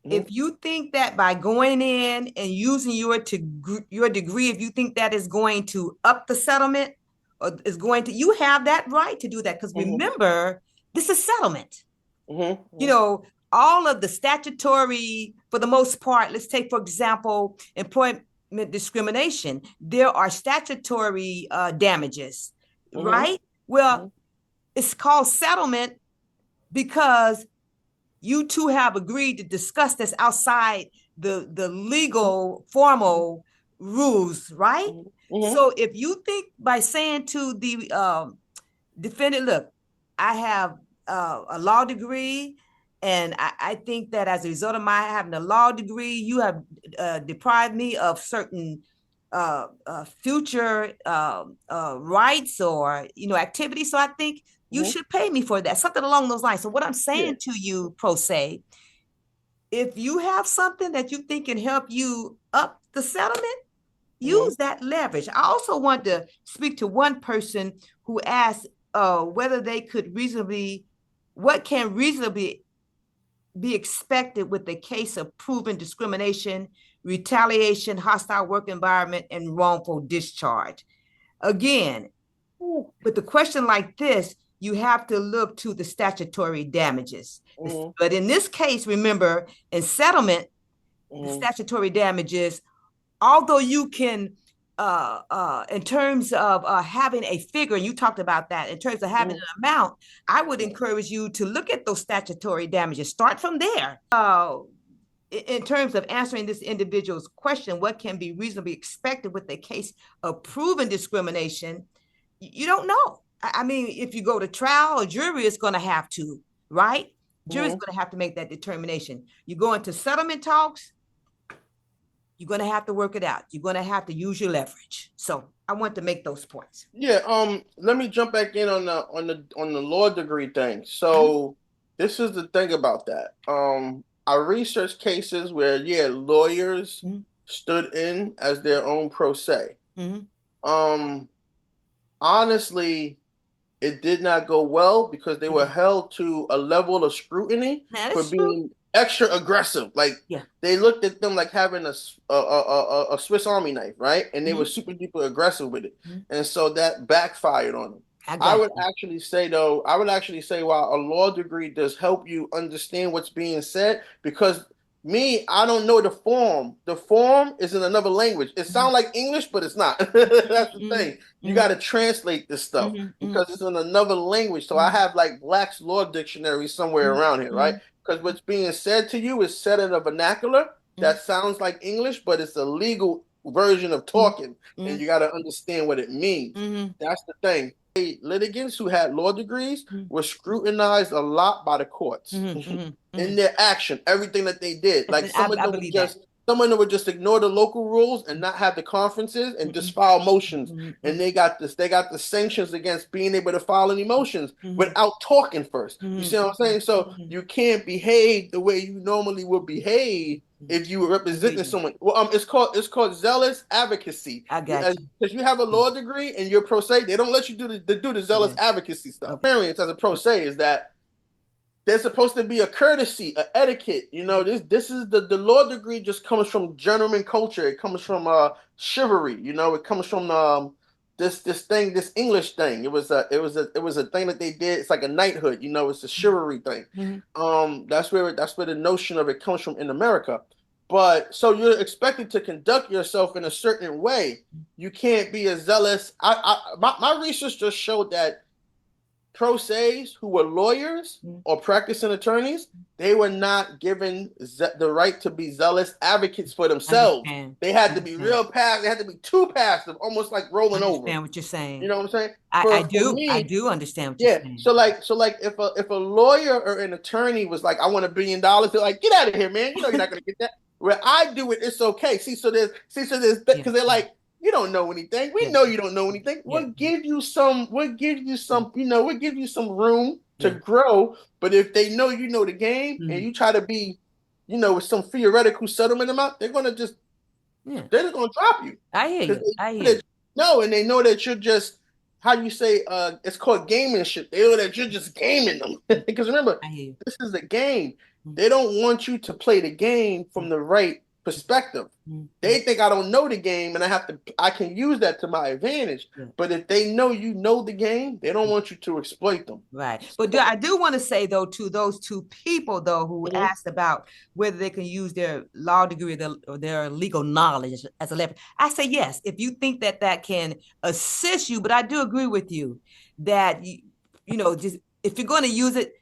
if you think that by going in and using your degree, if you think that is going to up the settlement, or is going to, you have that right to do that. Because remember, this is settlement. You know, all of the statutory, for the most part, let's take, for example, employment discrimination. There are statutory damages, right? Well, it's called settlement because you two have agreed to discuss this outside the legal formal rules, right? So if you think by saying to the defendant, look, I have a law degree, and I think that as a result of my having a law degree, you have deprived me of certain future rights or activities. So I think you should pay me for that, something along those lines. So what I'm saying to you, pro se, if you have something that you think can help you up the settlement, use that leverage. I also want to speak to one person who asked whether they could what can reasonably be expected with the case of proven discrimination, retaliation, hostile work environment, and wrongful discharge. Again, with a question like this, you have to look to the statutory damages. But in this case, remember, in settlement, the statutory damages, although you can, in terms of having a figure, and you talked about that, in terms of having an amount, I would encourage you to look at those statutory damages. Start from there. In terms of answering this individual's question, what can be reasonably expected with a case of proven discrimination? You don't know. I mean, if you go to trial, a jury is going to have to, right? Jury is going to have to make that determination. You go into settlement talks, you're going to have to work it out. You're going to have to use your leverage. So I want to make those points. Yeah. Let me jump back in on the law degree thing. So this is the thing about that. I researched cases where lawyers stood in as their own pro se. Honestly, it did not go well because they were held to a level of scrutiny for being extra aggressive. Like they looked at them like having a Swiss Army knife, right? And they were super duper aggressive with it, and so that backfired on them. I I got would you. actually say though, I would actually say while a law degree does help you understand what's being said, because me, I don't know the form. The form is in another language. It Mhm, sounds like English, but it's not. That's the mhm, thing. You got mhm, to translate this stuff mhm, mhm, because it's in another language. So I mhm, have like Black's Law Dictionary somewhere mhm, around here, right? mhm, Because what's being said to you is said in a vernacular mhm, that sounds like English, but it's a legal version of mhm, talking, and mhm, you got to understand what it means. mhm, That's the thing. Litigants who had law degrees mhm, were scrutinized a lot by the courts mhm, mhm, in mhm. their action, everything that they did. Like I believe that. some of them would just ignore the local rules and not have the conferences and just Mhm, file motions. mhm, And mhm, they got the sanctions against being able to file any motions mhm, without talking first. You mhm, see what I'm saying? So mhm, you can't behave the way you normally would behave mhm. if you were I hear representing you. someone. Well, it's called zealous advocacy. I got Because you. you have a Mm. law degree and you're pro se, they don't let you do the zealous Yeah. advocacy stuff. Okay. Experience as a pro se is that there's supposed to be a courtesy, a etiquette. You know, this is the law degree just comes from gentleman culture. It comes from chivalry. You know, it comes from this English thing. It was a thing that they did. It's like a knighthood. You know, it's a chivalry thing. Mhm. That's where the notion of it comes from in America. But so you're expected to conduct yourself in a certain way. You can't be a zealous. My research just showed that pro se's who were lawyers Mhm. or practicing attorneys, they were not given the right to be zealous advocates for themselves. Understand. They had to be Understand. real passive. They had to be too passive, almost like rolling over. Understand what you're You saying. know what I'm saying? I For do. I me, do understand what you're yeah. saying. So like if a lawyer or an attorney was like, I want $1 billion, they're like, get out of here, man. You know you're not gonna get that. Where I do it, it's okay. So there's Yeah. because they're like, you don't know anything. We Yeah. know you don't know anything. Yeah. We'll give you some room to Yeah. grow. But if they know you know the game and Mhm. you try to be, with some theoretical settlement amount, Yeah. they're just gonna drop you I hear because you. I they hear know you. that and they know that you're just how you say it's called gamemanship. They know that you're just gaming them Mhm. because remember I hear you. this is a game. Mhm. They don't want you to play the game from the right perspective. Mhm. Mhm. They think I don't know the game and I can use that to my advantage. Yeah. But if they know you know the game, they don't want you to exploit them. Right. But So, I do want to say, though, to those two people, though, who mhm. asked about whether they can use their law degree or their legal knowledge as a lawyer, I say yes, if you think that that can assist you. But I do agree with you that, just if you're going to use it,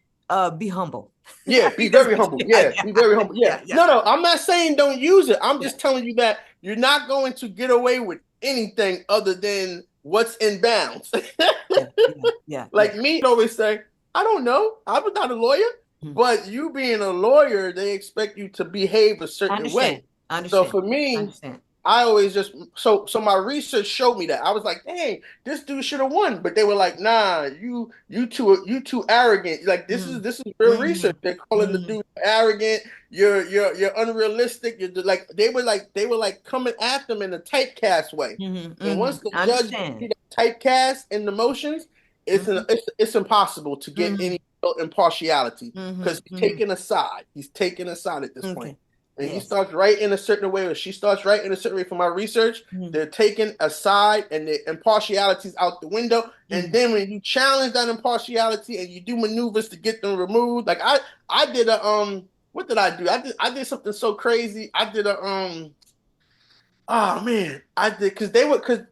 be humble. Yeah, be very humble. Yeah, Yeah, yeah, be very humble. Yeah. yeah, yeah, No, I'm not saying don't use it. I'm yeah, just telling you that you're not going to get away with anything other than what's in bounds. yeah, yeah, yeah, yeah. Like me, always say, I don't know. I'm not a lawyer, Mhm. but you being a lawyer, they expect you to behave a I certain way. understand. I So understand. for I me, understand. I always just so my research showed me that. I was like, dang, this dude should have won. But they were like, nah, you too arrogant. Like Mm-hmm. this is real research. They're calling the Mm-hmm. dude arrogant. You're unrealistic. You're like they were like coming at them in a typecast way. Mm-hmm. And Mm-hmm. once the I judge understand. see that typecast in the motions, Mm-hmm. it's impossible to get Mm-hmm. any impartiality Mm-hmm. because he's Mm-hmm. taking a side. He's taking a side at this point. Okay. And he Yes. starts writing a certain way, or she starts writing a certain way from my research, Mm-hmm. they're taken aside and the impartiality's out the window. And Mm-hmm. then when you challenge that impartiality and you do maneuvers to get them removed, like I did a what did I do? I did something so crazy. I did a oh man, I did because the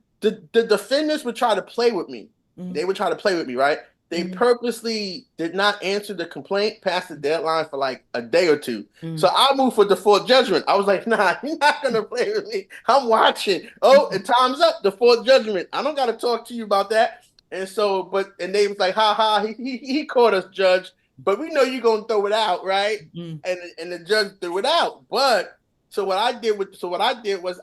defendants would try to play with me. Mm-hmm. They would try to play with me, right? They Mm-hmm. purposely did not answer the complaint past the deadline for like a day or two. So Mm-hmm. I moved for default judgment. I was like, nah, you're not gonna play with me. I'm watching. Oh, and time's up, default judgment. I don't gotta talk to you about that. And so, and they was like, ha ha, he caught us, judge. But we know you're gonna throw it out, right? Mm-hmm. And the judge threw it out. But what I did was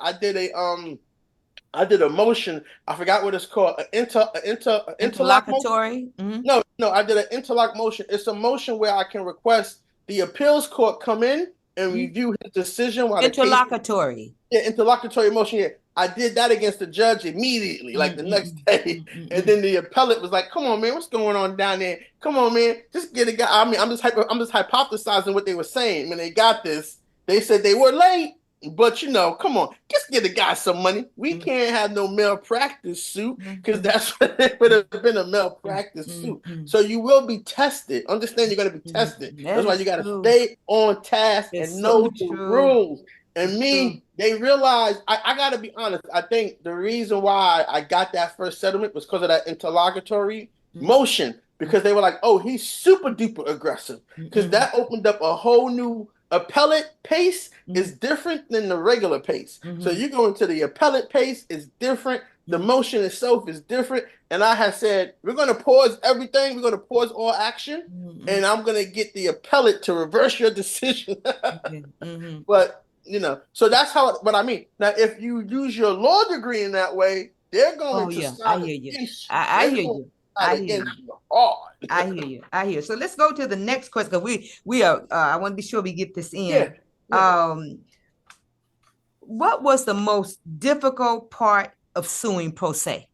I did a motion. I forgot what it's called. An interlock motion. Interlocutory. Mm-hmm. No, I did an interlock motion. It's a motion where I can request the appeals court come in and Mm-hmm. review his decision while the case. Interlocutory. Yeah, interlocutory motion. Yeah, I did that against the judge immediately, like the next Mm-hmm. day. And Mm-hmm. then the appellate was like, "Come on, man, what's going on down there? Come on, man, just get a guy." I mean, I'm just hypothesizing what they were saying when they got this. They said they were late. But come on, just give the guy some money. We can't have no malpractice suit because that's what it would have been, a malpractice suit. So you will be tested. Understand, you're going to be tested. That's why you got to stay on task and know the rules. And they realized, I got to be honest, I think the reason why I got that first settlement was because of that interlocutory motion, because they were like, oh, he's super duper aggressive, because that opened up a whole new appellate pace is different than the regular pace. So you go into the appellate pace, is different. The motion itself is different. And I had said, we're going to pause everything. We're going to pause all action. And I'm going to get the appellate to reverse your decision. But, so that's what I mean. Now, if you use your law degree in that way, they're going to I hear you. I hear you. I hear you. I hear you. I hear you. So let's go to the next question, because we are. I want to be sure we get this in. Yeah. What was the most difficult part of suing pro se?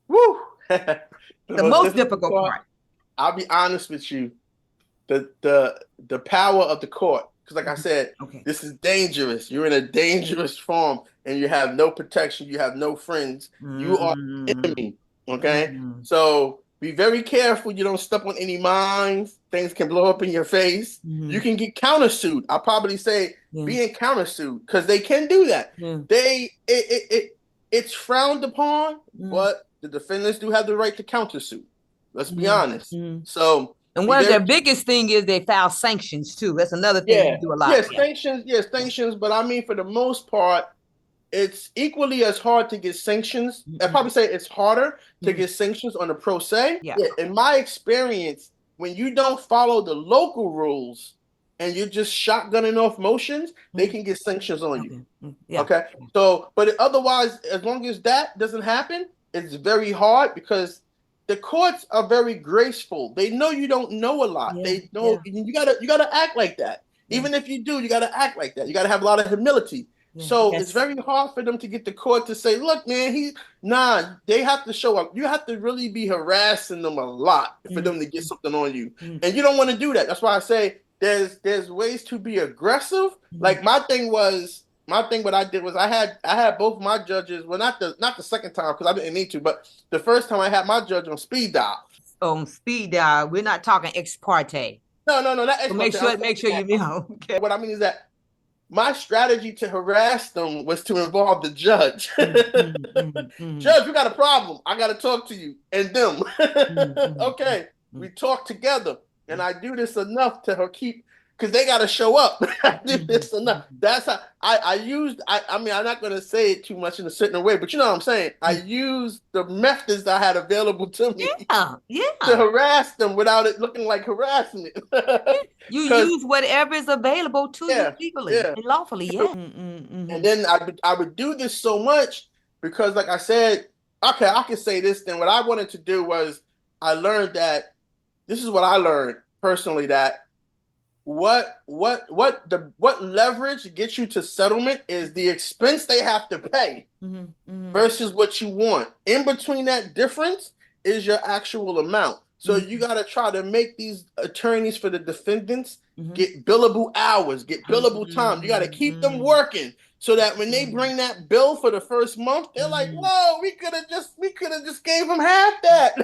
Woo! the most difficult part. I'll be honest with you. The power of the court. Because like I said, this is dangerous. You're in a dangerous farm and you have no protection. You have no friends. You are an enemy. Okay? So be very careful. You don't step on any mines. Things can blow up in your face. You can get countersued. I'll probably say being countersued, because they can do that. It's frowned upon, but the defendants do have the right to countersue. Let's be honest. So, and one of their biggest thing is they file sanctions too. That's another thing they do a lot. Sanctions. But I mean, for the most part, it's equally as hard to get sanctions. I'd probably say it's harder to get sanctions on the pro se. In my experience, when you don't follow the local rules and you're just shotgunning off motions, they can get sanctions on you. Okay. So, but otherwise, as long as that doesn't happen, it's very hard, because the courts are very graceful. They know you don't know a lot. They know you gotta act like that. Even if you do, you gotta act like that. You gotta have a lot of humility. So it's very hard for them to get the court to say, look, man, they have to show up. You have to really be harassing them a lot for them to get something on you. And you don't want to do that. That's why I say there's ways to be aggressive. Like what I did was I had both my judges, well, not the second time, because I didn't need to, but the first time I had my judge on speed dial. On speed dial, we're not talking ex parte. No, not ex parte. So make sure you know. Okay. What I mean is that my strategy to harass them was to involve the judge. Judge, we got a problem. I got to talk to you and them. Okay, we talk together, and I do this enough to her keep, because they got to show up. I do this enough. That's how I mean, I'm not going to say it too much in a certain way, but you know what I'm saying? I used the methods I had available to me to harass them without it looking like harassment. You use whatever is available to you legally and lawfully. And then I would do this so much because, like I said, okay, I can say this then. What I wanted to do was, I learned that, this is what I learned personally, that what leverage gets you to settlement is the expense they have to pay versus what you want. In between that difference is your actual amount. So you got to try to make these attorneys for the defendants get billable hours, get billable time. You got to keep them working, so that when they bring that bill for the first month, they're like, whoa, we could have just gave them half that.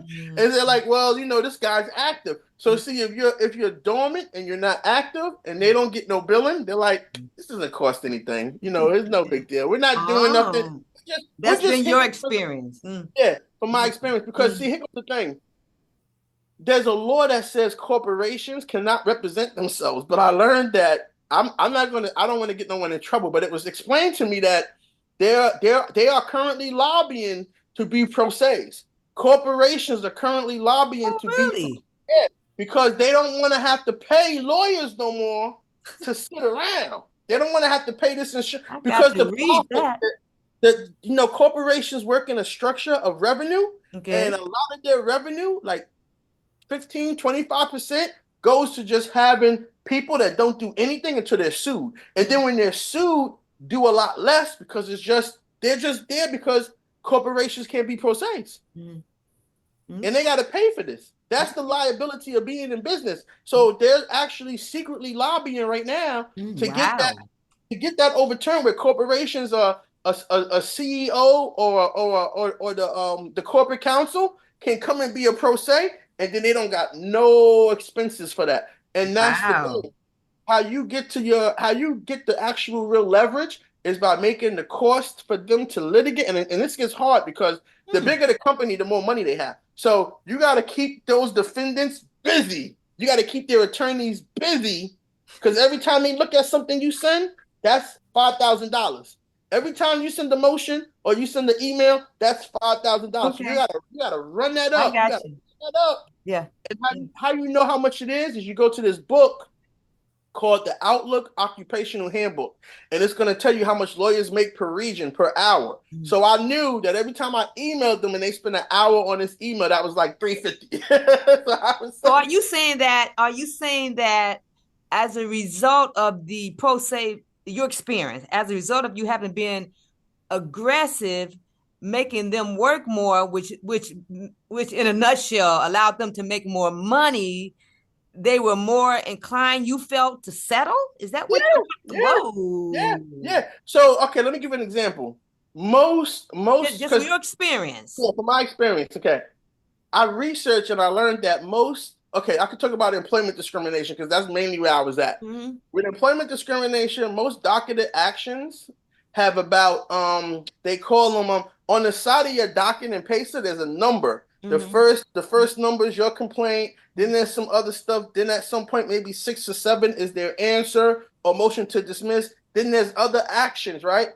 And they're like, well, this guy's active. So see, if you're dormant and you're not active and they don't get no billing, they're like, this doesn't cost anything. It's no big deal. We're not doing nothing. That's been your experience. Yeah, from my experience. Because see, here's the thing. There's a law that says corporations cannot represent themselves, but I learned that I don't want to get no one in trouble, but it was explained to me that they are currently lobbying to be pro se's. Corporations are currently lobbying to be, because they don't want to have to pay lawyers no more to sit around. They don't want to have to pay this insurance, because corporations work in a structure of revenue, and a lot of their revenue, like 15-25%, goes to just having people that don't do anything until they're sued. And then when they're sued, do a lot less, because they're just there because corporations can't be pro se's. And they got to pay for this. That's the liability of being in business. So they're actually secretly lobbying right now to get that. to get that overturned where corporations are a CEO or the corporate counsel can come and be a pro se, and then they don't got no expenses for that. And that's the Wow. thing. How you get the actual real leverage is by making the cost for them to litigate. And this gets hard because the bigger the company, the more money they have. So you got to keep those defendants busy. You got to keep their attorneys busy because every time they look at something you send, that's $5,000. Every time you send a motion or you send an email, that's $5,000. So Okay. you gotta run that I up. You got gotta you. run that up. Yeah. And Yeah. how you know how much it is you go to this book called the Outlook Occupational Handbook, and it's going to tell you how much lawyers make per region per hour. Mhm. So I knew that every time I emailed them and they spent an hour on this email, that was like $350. So I was So saying, are you saying that as a result of the pro se, your experience, as a result of you having been aggressive, making them work more, which in a nutshell allowed them to make more money, they were more inclined, you felt, to settle? Is that yeah, what? yeah, yeah, Whoa. yeah. So okay, let me give you an example. Most Just from because your experience. yeah, from my experience, okay, I researched and I learned that okay, I could talk about employment discrimination because that's mainly where I was at. Mm-hmm. With employment discrimination, most docketed actions have about they call them on the side of your docket and pacer, there's a number. Mm-hmm. The first number is your complaint, then there's some other stuff, then at some point maybe 6 or 7 is their answer or motion to dismiss. Then there's other actions, right?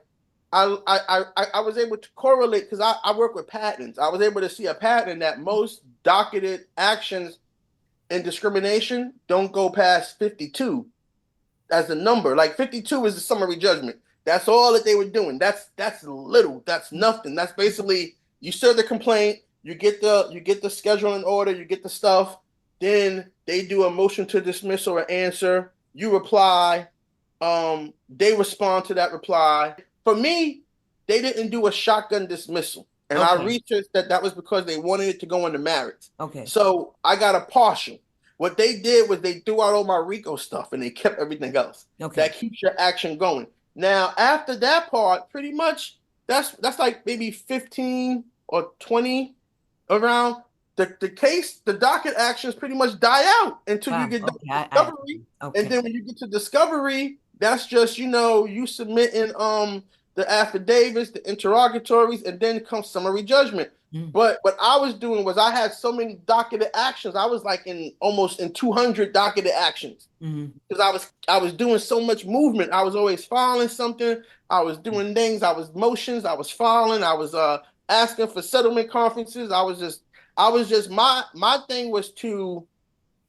I was able to correlate because I work with patents. I was able to see a pattern that most docketed actions in discrimination don't go past 52 as a number. Like 52 is the summary judgment. That's all that they were doing. That's little. That's nothing. That's basically you serve the complaint, you get the scheduling order, you get the stuff, then they do a motion to dismiss or an answer, you reply, they respond to that reply. For me, they didn't do a shotgun dismissal. And I Okay. researched that that was because they wanted it to go into merits. Okay. So I got a partial. What they did was they threw out all my RICO stuff and they kept everything else. Okay. That keeps your action going. Now, after that part, pretty much that's like maybe 15 or 20 around. The docket actions pretty much die out until you Wow. get Okay. discovery. And Okay. then when you get to discovery, that's just, you submitting the affidavits, the interrogatories, and then comes summary judgment. Mm. But what I was doing was I had so many docketed actions. I was like in almost in 200 docketed actions Mm. because I was doing so much movement. I was always filing something. I was doing things. I was motions. I was filing. I was asking for settlement conferences. I was just my thing was to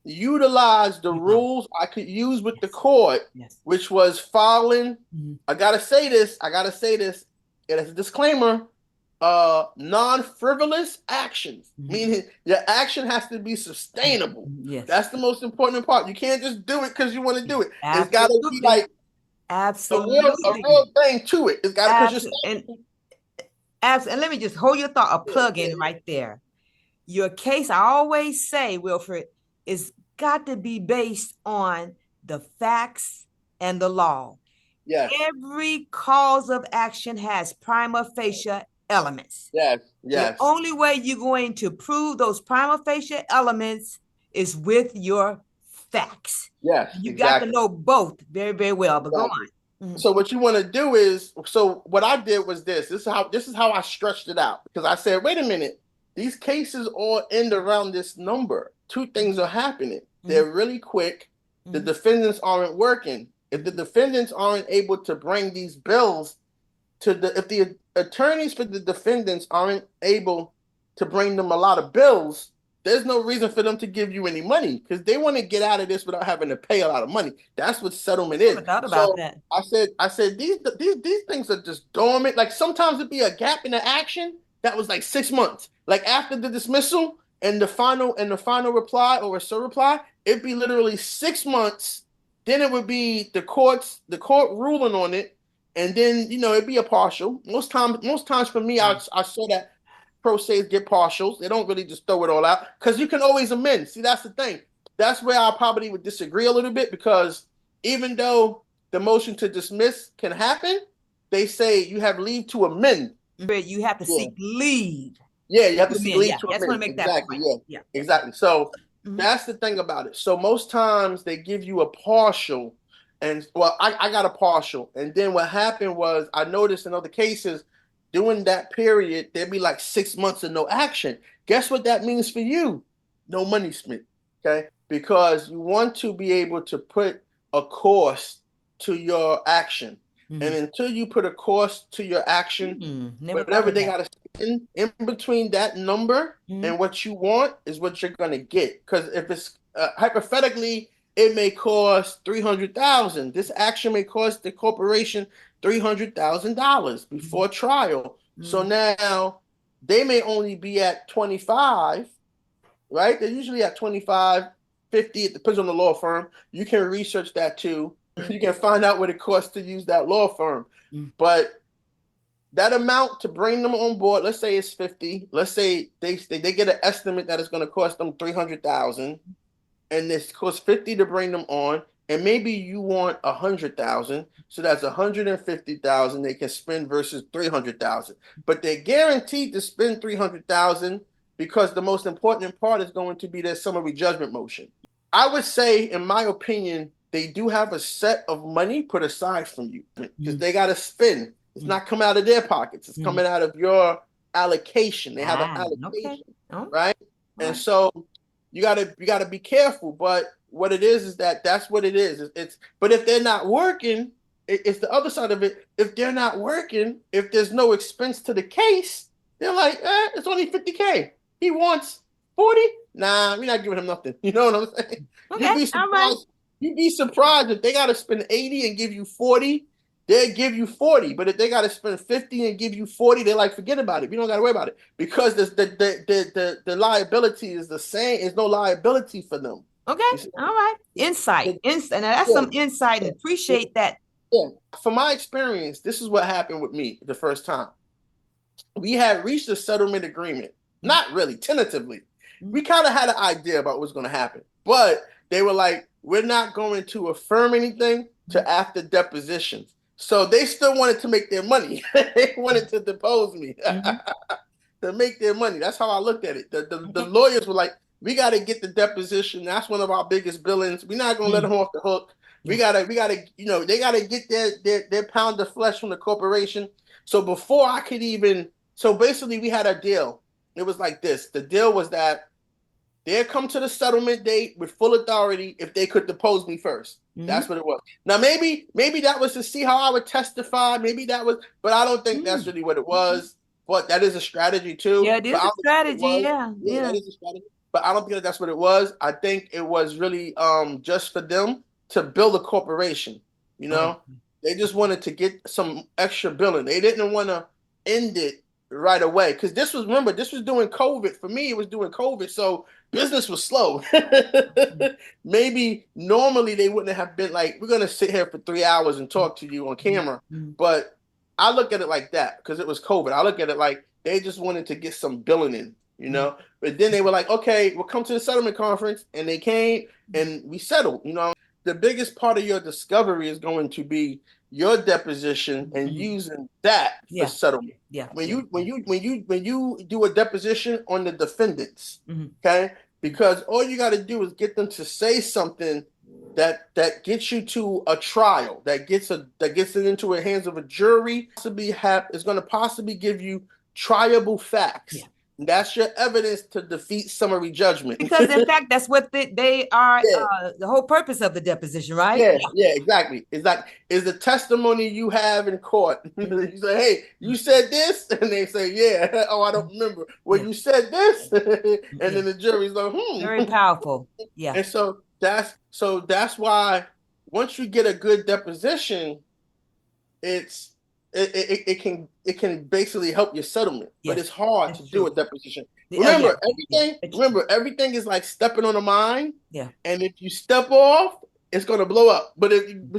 utilize the Wow. rules I could use with the Yes. court, Yes. which was filing. Mm. I gotta say this. I gotta say this. And as a disclaimer, non-frivolous actions, Mm. meaning your action has to be sustainable. Yes. That's the most important part. You can't just do it because you want to do it. It's got to be Absolutely. like a Absolutely. real thing to it. It's got to because you're Absolutely. And let me just hold your thought, a plug in right there. Your case, I always say, Wilfred, is got to be based on the facts and the law. yes, Every cause of action has prima facie elements. yes, The yes, only way you're going to prove those prima facie elements is with your facts. yes, You got to exactly. know both very, very well. But go Exactly. on. Mhm. So what you want to do is, so what I did was this. This is how I stretched it out because I said, wait a minute, these cases all end around this number. Two things are happening. Mhm. They're really quick. The Mhm. defendants aren't working. If the defendants aren't able to bring these bills if the attorneys for the defendants aren't able to bring them a lot of bills, there's no reason for them to give you any money because they want to get out of this without having to pay a lot of money. That's what settlement Never is. thought about So that. I said these things are just dormant. Like sometimes it'd be a gap in the action that was like 6 months. Like after the dismissal and the final reply or a sir reply, it'd be literally 6 months. Then it would be the court ruling on it, and then it'd be a partial. Most times for me, Wow. I saw that pro se's get partials. They don't really just throw it all out because you can always amend. See, that's the thing. That's where I probably would disagree a little bit because even though the motion to dismiss can happen, they say you have leave to amend. You have to seek leave. Yeah, you have to seek leave to I just want amend. to make that Exactly. point. Yeah. Exactly. So that's the thing about it. So most times they give you a partial, and well, I got a partial, and then what happened was I noticed in other cases during that period there'd be like 6 months of no action. Guess what that means for you? No money spent. Okay, because you want to be able to put a cost to your action. And until you put a cost to your action, whatever they got to spend in between that number and what you want is what you're going to get. Because if it's hypothetically, it may cost $300,000. This action may cost the corporation $300,000 before trial. So now they may only be at 25, right? They're usually at 25, 50. It depends on the law firm. You can research that too. You can find out what it costs to use that law firm. But that amount to bring them on board, let's say it's 50. Let's say they get an estimate that it's going to cost them 300,000, and this costs 50 to bring them on, and maybe you want 100,000, so that's 150,000 they can spend versus 300,000. But they're guaranteed to spend 300,000 because the most important part is going to be their summary judgment motion. I would say, in my opinion, they do have a set of money put aside from you because they got to spend. It's not coming out of their pockets. It's coming out of your allocation. They have an allocation, right? And so you gotta be careful. But what it is that's what it is. But if they're not working, it's the other side of it. If they're not working, if there's no expense to the case, they're like, it's only 50K. He wants 40. Nah, we're not giving him nothing. You know what I'm saying? Okay, You'd be surprised if they got to spend 80 and give you 40. They'll give you 40, but if they got to spend 50 and give you 40, they're like, forget about it. We don't got to worry about it because the liability is the same. There's no liability for them. Okay, all right. Insight. Now that's some insight. And appreciate that. Yeah. From my experience, this is what happened with me the first time. We had reached a settlement agreement. Not really, tentatively. We kind of had an idea about what's going to happen, but they were like, we're not going to affirm anything to after depositions. So they still wanted to make their money. They wanted to depose me to make their money. That's how I looked at it. The lawyers were like, we got to get the deposition. That's one of our biggest billings. We're not going to let them off the hook. We gotta, they gotta get their pound of flesh from the corporation. So before I could even, so basically we had a deal. It was like this. The deal was that they'd come to the settlement date with full authority if they could depose me first. That's what it was. Now, maybe that was to see how I would testify. Maybe that was, but I don't think that's really what it was. But that is a strategy too. Yeah, it is a strategy. Yeah, that is a strategy. But I don't think that's what it was. I think it was really just for them to build a corporation. They just wanted to get some extra billing. They didn't want to end it right away because this was during COVID. For me, it was during COVID, so business was slow. Maybe normally they wouldn't have been like, we're gonna sit here for 3 hours and talk to you on camera. But I look at it like that because it was COVID. I look at it like they just wanted to get some billing in, But then they were like, okay, we'll come to the settlement conference, and they came and we settled. The biggest part of your discovery is going to be your deposition and using that for settlement. When you do a deposition on the defendants, okay, because all you got to do is get them to say something that gets you to a trial, that gets it into the hands of a jury, is going to possibly give you triable facts. That's your evidence to defeat summary judgment. Because in fact, that's what they are. The whole purpose of the deposition, right? Yeah, exactly. Is the testimony you have in court. You say, "Hey, you said this," and they say, "Yeah." "Oh, I don't remember." "Well, you said this," and then the jury's like, Very powerful. Yeah. And so that's why once you get a good deposition, it can basically help your settlement, but it's hard to do a deposition. Remember, everything is like stepping on a mine. Yeah. And if you step off, it's gonna blow up.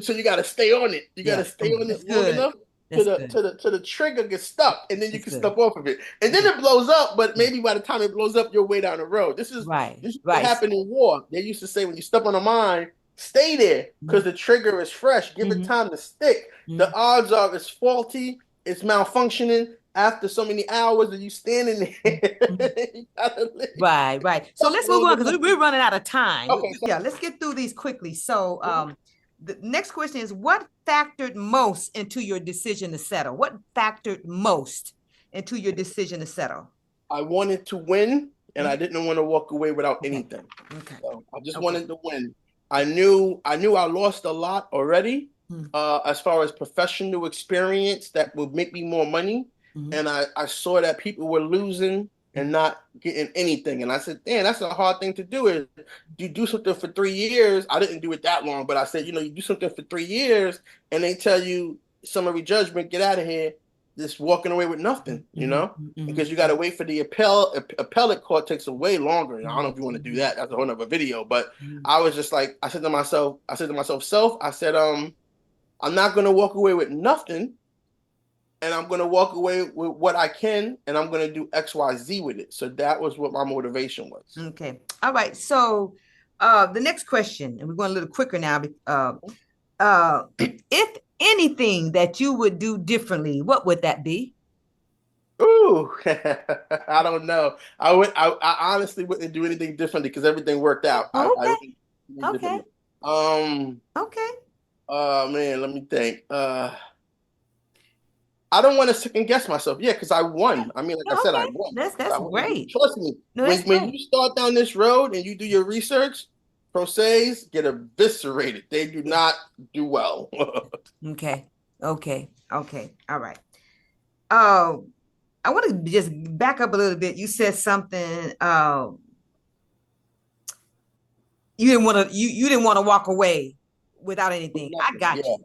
So you gotta stay on it. You gotta stay on it long enough to the trigger gets stuck, and then you can step off of it. And then it blows up, but maybe by the time it blows up, you're way down the road. This is what happened in war. They used to say when you step on a mine, stay there because the trigger is fresh. Give it time to stick. The odds are it's faulty, it's malfunctioning after so many hours that you standing there. You gotta leave. Right. So let's move on because we're running out of time. Okay, so Yeah, let's get through these quickly. So the next question is, what factored most into your decision to settle? What factored most into your decision to settle? I wanted to win, and I didn't want to walk away without anything. Okay. So I just wanted to win. I knew I lost a lot already, as far as professional experience that would make me more money. And I saw that people were losing and not getting anything. And I said, damn, that's a hard thing to do. Is you do something for 3 years. I didn't do it that long, but I said, you do something for 3 years and they tell you summary judgment, get out of here. Just walking away with nothing, because you got to wait for the appellate court takes way longer. And I don't know if you want to do that. That's a whole other video. But I was just like, I said to myself, I'm not going to walk away with nothing. And I'm going to walk away with what I can. And I'm going to do X, Y, Z with it. So that was what my motivation was. Okay. All right. So the next question, and we're going a little quicker now. If anything that you would do differently, what would that be? Ooh, I don't know. I honestly wouldn't do anything differently because everything worked out. Okay. Okay. Man, let me think. I don't want to second guess myself. Yeah, because I won. I mean, like I said, I won. That's great. Trust me. When you start down this road and you do your research, pro se's get eviscerated. They do not do well. Okay. All right. I want to just back up a little bit. You said something. You didn't want to walk away without anything. I got you.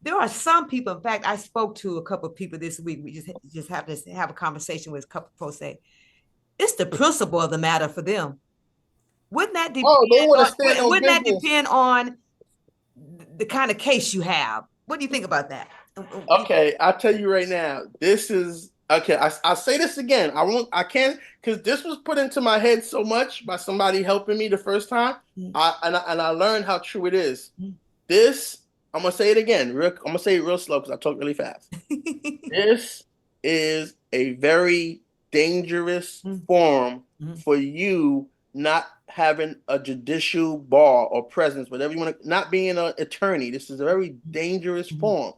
There are some people. In fact, I spoke to a couple of people this week. We just have to have a conversation with a couple of pro se. It's the principle of the matter for them. Wouldn't that depend on the kind of case you have? What do you think about that? Okay, I'll tell you right now. This is okay. I'll say this again. I can't, because this was put into my head so much by somebody helping me the first time. I learned how true it is. This, I'm gonna say it again. I'm gonna say it real slow because I talk really fast. This is a very dangerous form for you not having a judicial bar or presence, whatever you want to, not being an attorney. This is a very dangerous form.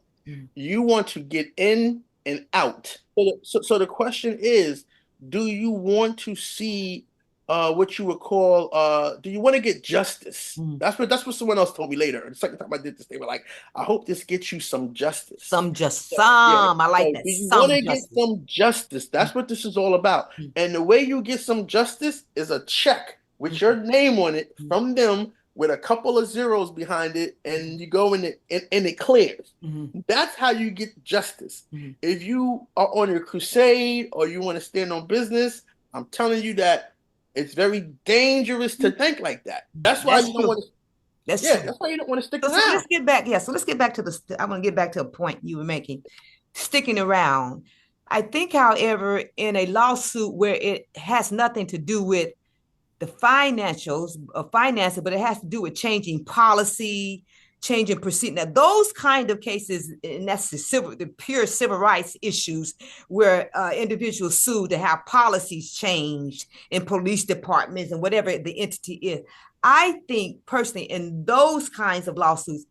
You want to get in and out. So the question is, do you want to see what you would call do you want to get justice? That's what someone else told me later. The second time I did this, they were like, I hope this gets you some justice. I like that. Do you want to get some justice? That's what this is all about. And the way you get some justice is a check with your name on it from them with a couple of zeros behind it, and you go in it and it clears. That's how you get justice. If you are on a crusade or you want to stand on business, I'm telling you that it's very dangerous to think like that. That's why you don't want to. That's why you don't want to stick around. So let's get back. Yeah, so let's get back to I want to get back to a point you were making. Sticking around. I think, however, in a lawsuit where it has nothing to do with the financials of finances, but it has to do with changing policy, changing procedure. Now, those kind of cases, and that's the pure civil rights issues where individuals sue to have policies changed in police departments and whatever the entity is. I think personally, in those kinds of lawsuits,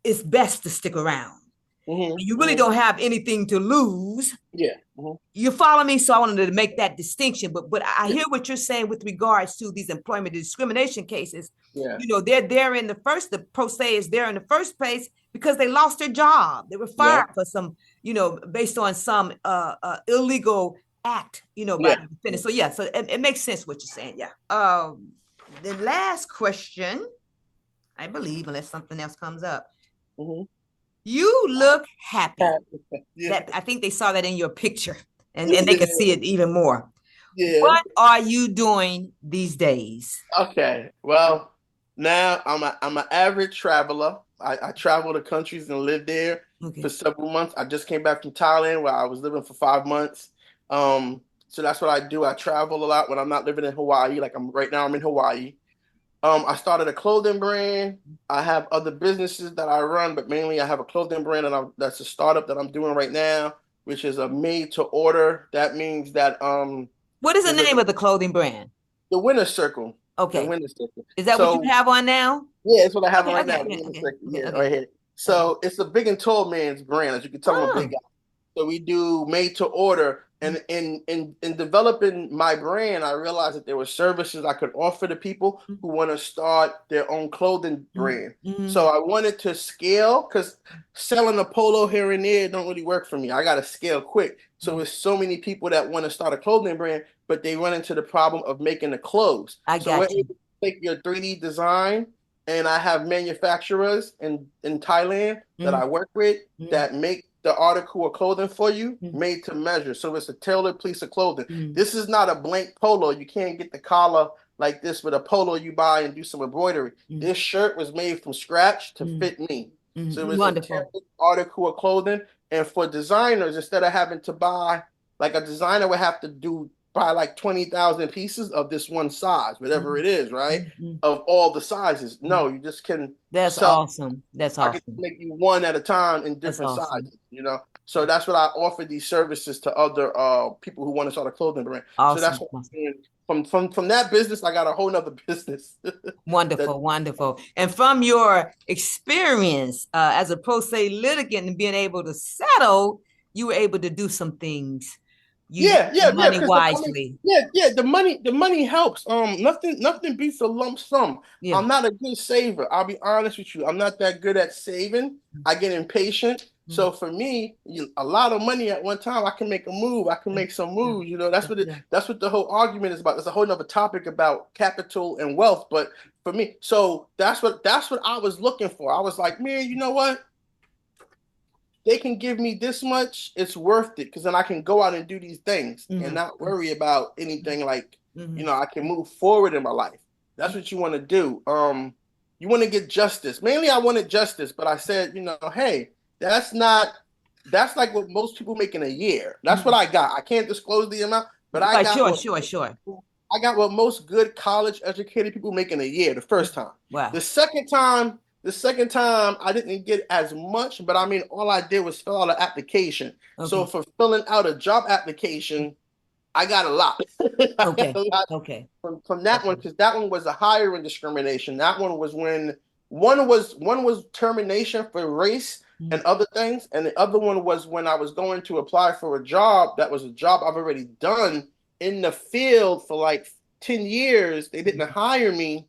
it's best to stick around. You really don't have anything to lose. You follow me? So I wanted to make that distinction. But I hear what you're saying with regards to these employment discrimination cases. They're there in the first, the pro se is there in the first place because they lost their job. They were fired for some, based on some illegal act, by the defendant. So it makes sense what you're saying. The last question, I believe, unless something else comes up. You look happy. That, I think they saw that in your picture, and they can see it even more. What are you doing these days? Okay, well, now I'm an average traveler. I travel to countries and live there for several months. I just came back from Thailand where I was living for 5 months. So that's what I do. I travel a lot when I'm not living in Hawaii. Like right now I'm in Hawaii. I started a clothing brand. I have other businesses that I run, but mainly I have a clothing brand that's a startup that I'm doing right now, which is a made to order. That means that What is the there's a name of the clothing brand? the winner circle. The Okay. winner circle. Is that what you So have on now? yeah, that's what I have on Okay, right okay, now. The okay, winner okay, circle. okay, Yeah, okay, right here. okay. So it's a big and tall man's brand. As you can tell, I'm a big Oh, guy. So we do made to order. And in developing my brand, I realized that there were services I could offer to people who want to start their own clothing brand. mm-hmm. So I wanted to scale because selling a polo here and there don't really work for me. I got to scale quick. So there's so many people that want to start a clothing brand, but they run into the problem of making the clothes. I So we're got you. able to take your 3D design, and I have manufacturers in Thailand that Mm-hmm. I work with Mm-hmm. that make the article of clothing for you made to measure. So it's a tailored piece of clothing. Mm-hmm. This is not a blank polo. You can't get the collar like this with a polo you buy and do some embroidery. Mm-hmm. This shirt was made from scratch to fit me. So it Mm-hmm. was a Wonderful. tailored article of clothing. And for designers, instead of having to buy, like a designer would have to buy like 20,000 pieces of this one size, whatever it is, right? Mm-hmm. Of all the sizes. No, you just can That's sell. awesome. That's I can awesome. make you one at a time in That's different awesome. sizes, you know. So that's what I offer these services to other people who want to start a clothing brand. So that's Awesome. what I'm Awesome. doing. From that business, I got a whole nother business. that Wonderful, wonderful. And from your experience as a pro se litigant and being able to settle, you were able to do some things. You used the yeah. money Because wisely. the money helps. Nothing beats a lump sum. Yeah. I'm not a good saver. I'll be honest with you. I'm not that good at saving. I get impatient. So for me, a lot of money at one time, I can make a move. I can make some Yeah. moves. You know, that's Yeah. that's what the whole argument is about. There's a whole nother topic about capital and wealth. But for me, so that's what I was looking for. I was like, man, you know what? They can give me this much, it's worth it because then I can go out and do these things and Mm-hmm. not worry about anything like, Mm-hmm. I can move forward in my life. That's what you want to do. You want to get justice. Mainly I wanted justice, but I said, hey, that's like what most people make in a year. That's what I got. I can't disclose the amount, but I Right, got sure, what sure, sure. I got what most good college educated people make in a year the first time. Wow. The second time, I didn't get as much, but I mean, all I did was fill out an application. So Okay. for filling out a job application, I got a lot. I got Okay. a lot Okay. from that one because that one was a hiring discrimination. That one was when one was termination for race and other things, and the other one was when I was going to apply for a job that was a job I've already done in the field for like 10 years. They didn't hire me.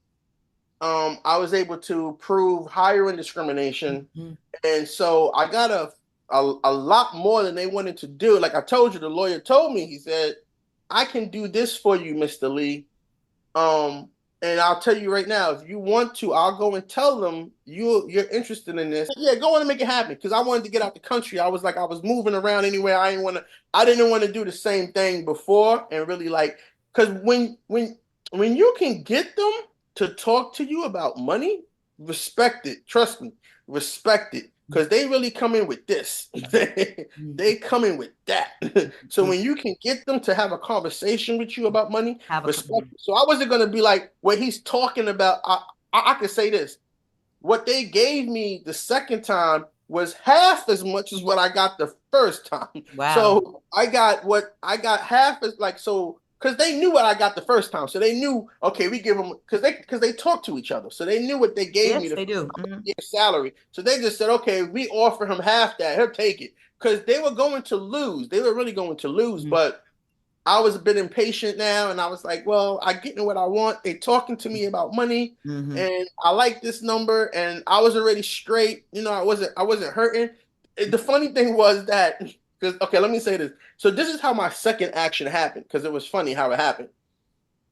I was able to prove hiring discrimination. And so I got a lot more than they wanted to do. Like I told you, the lawyer told me, he said, I can do this for you, Mr. Lee. And I'll tell you right now, if you want to, I'll go and tell them you're interested in this. Yeah, go on and make it happen. Because I wanted to get out the country. I was like, I was moving around anywhere. I didn't want to do the same thing before and really like, because when you can get them to talk to you about money, respect it. Trust me, respect it. Because they really come in with this. They come in with that. So when you can get them to have a conversation with you about money, respect. So I wasn't going to be like what he's talking about. I could say this. What they gave me the second time was half as much as what I got the first time. Wow. So I got half as like so because they knew what I got the first time. So they knew, okay, we give them because they talk to each other. So they knew what they gave me Yes, they do. salary. So they just said, okay, we offer him half that, he'll take it. Because they were going to lose. They were really going to lose. But I was a bit impatient now, and I was like, well, I get what I want. They talking to me about money, and I like this number, and I was already straight. I wasn't hurting. The funny thing was that because okay, let me say this. So this is how my second action happened because it was funny how it happened.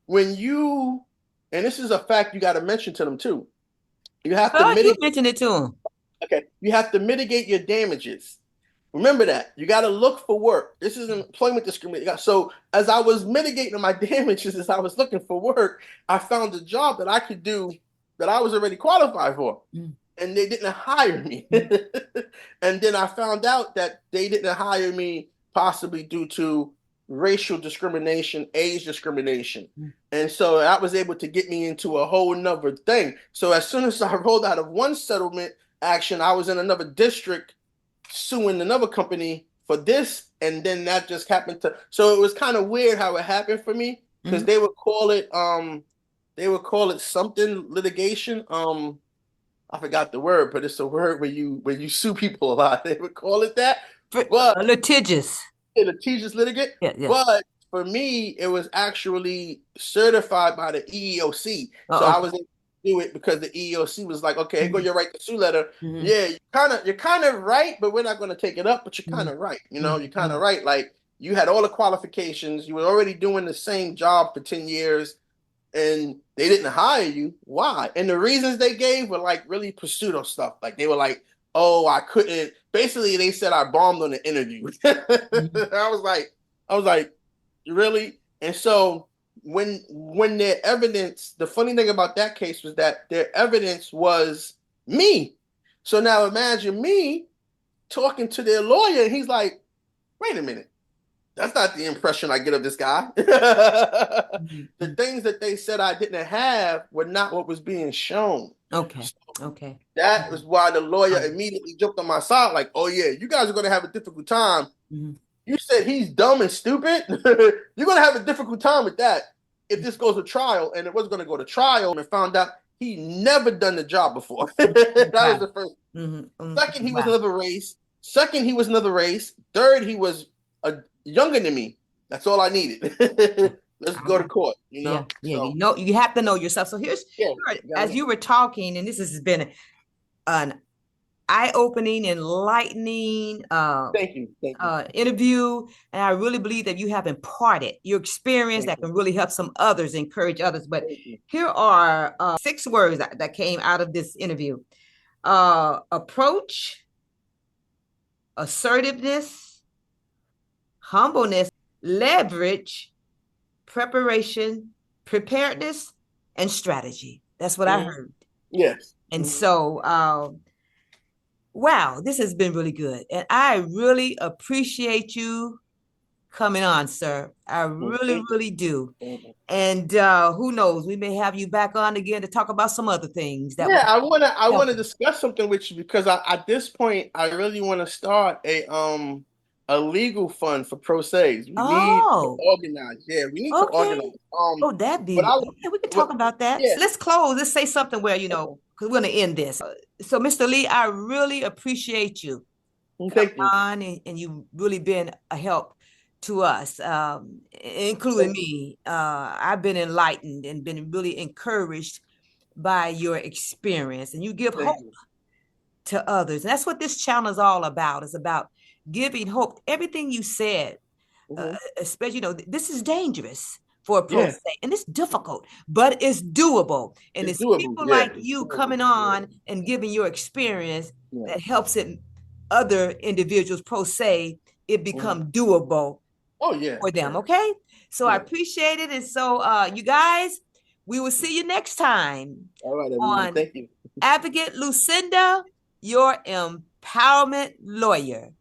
And this is a fact you got to mention to them too. You have to You mentioned it to them. Okay, you have to mitigate your damages. Remember that. You got to look for work. This is employment discrimination. So as I was mitigating my damages, as I was looking for work, I found a job that I could do that I was already qualified for. And they didn't hire me. And then I found out that they didn't hire me possibly due to racial discrimination, age discrimination. And so that was able to get me into a whole nother thing. So as soon as I rolled out of one settlement action, I was in another district suing another company for this. And then that just happened to, so it was kind of weird how it happened for me, because they would call it something litigation. I forgot the word, but it's a word when you sue people a lot. They would call it that. But Litigious. litigious litigant. Yeah, yeah. But for me, it was actually certified by the EEOC. So I was able to do it because the EEOC was like, okay, here go your right to sue letter. Yeah, you're kind of right, but we're not going to take it up. But you're kind of right. You know, you're kind of right. Like, you had all the qualifications. You were already doing the same job for 10 years. And they didn't hire you. Why? And the reasons they gave were like really pseudo stuff. Like, they were like, oh, I couldn't. Basically, they said I bombed on the interview. I was like, really? And so when their evidence, the funny thing about that case was that their evidence was me. So now imagine me talking to their lawyer, and he's like, wait a minute. That's not the impression I get of this guy. The things that they said I didn't have were not what was being shown. Okay. So okay. that was why the lawyer immediately jumped on my side, like, oh yeah, you guys are going to have a difficult time. You said he's dumb and stupid. You're going to have a difficult time with that if this goes to trial. And it was going to go to trial, and found out he never done the job before. That was the first. Second, he was another race. Third, he was younger than me. That's all I needed. Let's go to court, you know? Yeah. So, you have to know yourself. So as you were talking, and this has been an eye-opening, enlightening thank you. Interview. And I really believe that you have imparted your experience that can really help some others, encourage others. But here are 6 words that came out of this interview. Approach, assertiveness, humbleness, leverage, preparation, preparedness, and strategy. That's what I heard. Yes. And so, wow, this has been really good. And I really appreciate you coming on, sir. I really do. And who knows, we may have you back on again to talk about some other things. I wanna discuss something with you, because at this point I really want to start a legal fund for pro se's. We need to organize. Yeah, we need to organize. That'd be we can talk about that. Yeah. Let's close. Let's say something where, because we're going to end this. So, Mr. Lee, I really appreciate you coming on, and you've really been a help to us, including me. I've been enlightened and been really encouraged by your experience, and you give hope to others. And that's what this channel is all about. It's about giving hope. Everything you said, especially, this is dangerous for a pro se, and it's difficult, but it's doable. And it's people like you coming on and giving your experience that helps other individuals pro se, it become doable for them. Okay. So I appreciate it. And so you guys, we will see you next time. All right, everyone. Thank you. Advocate Lucinda, your empowerment lawyer.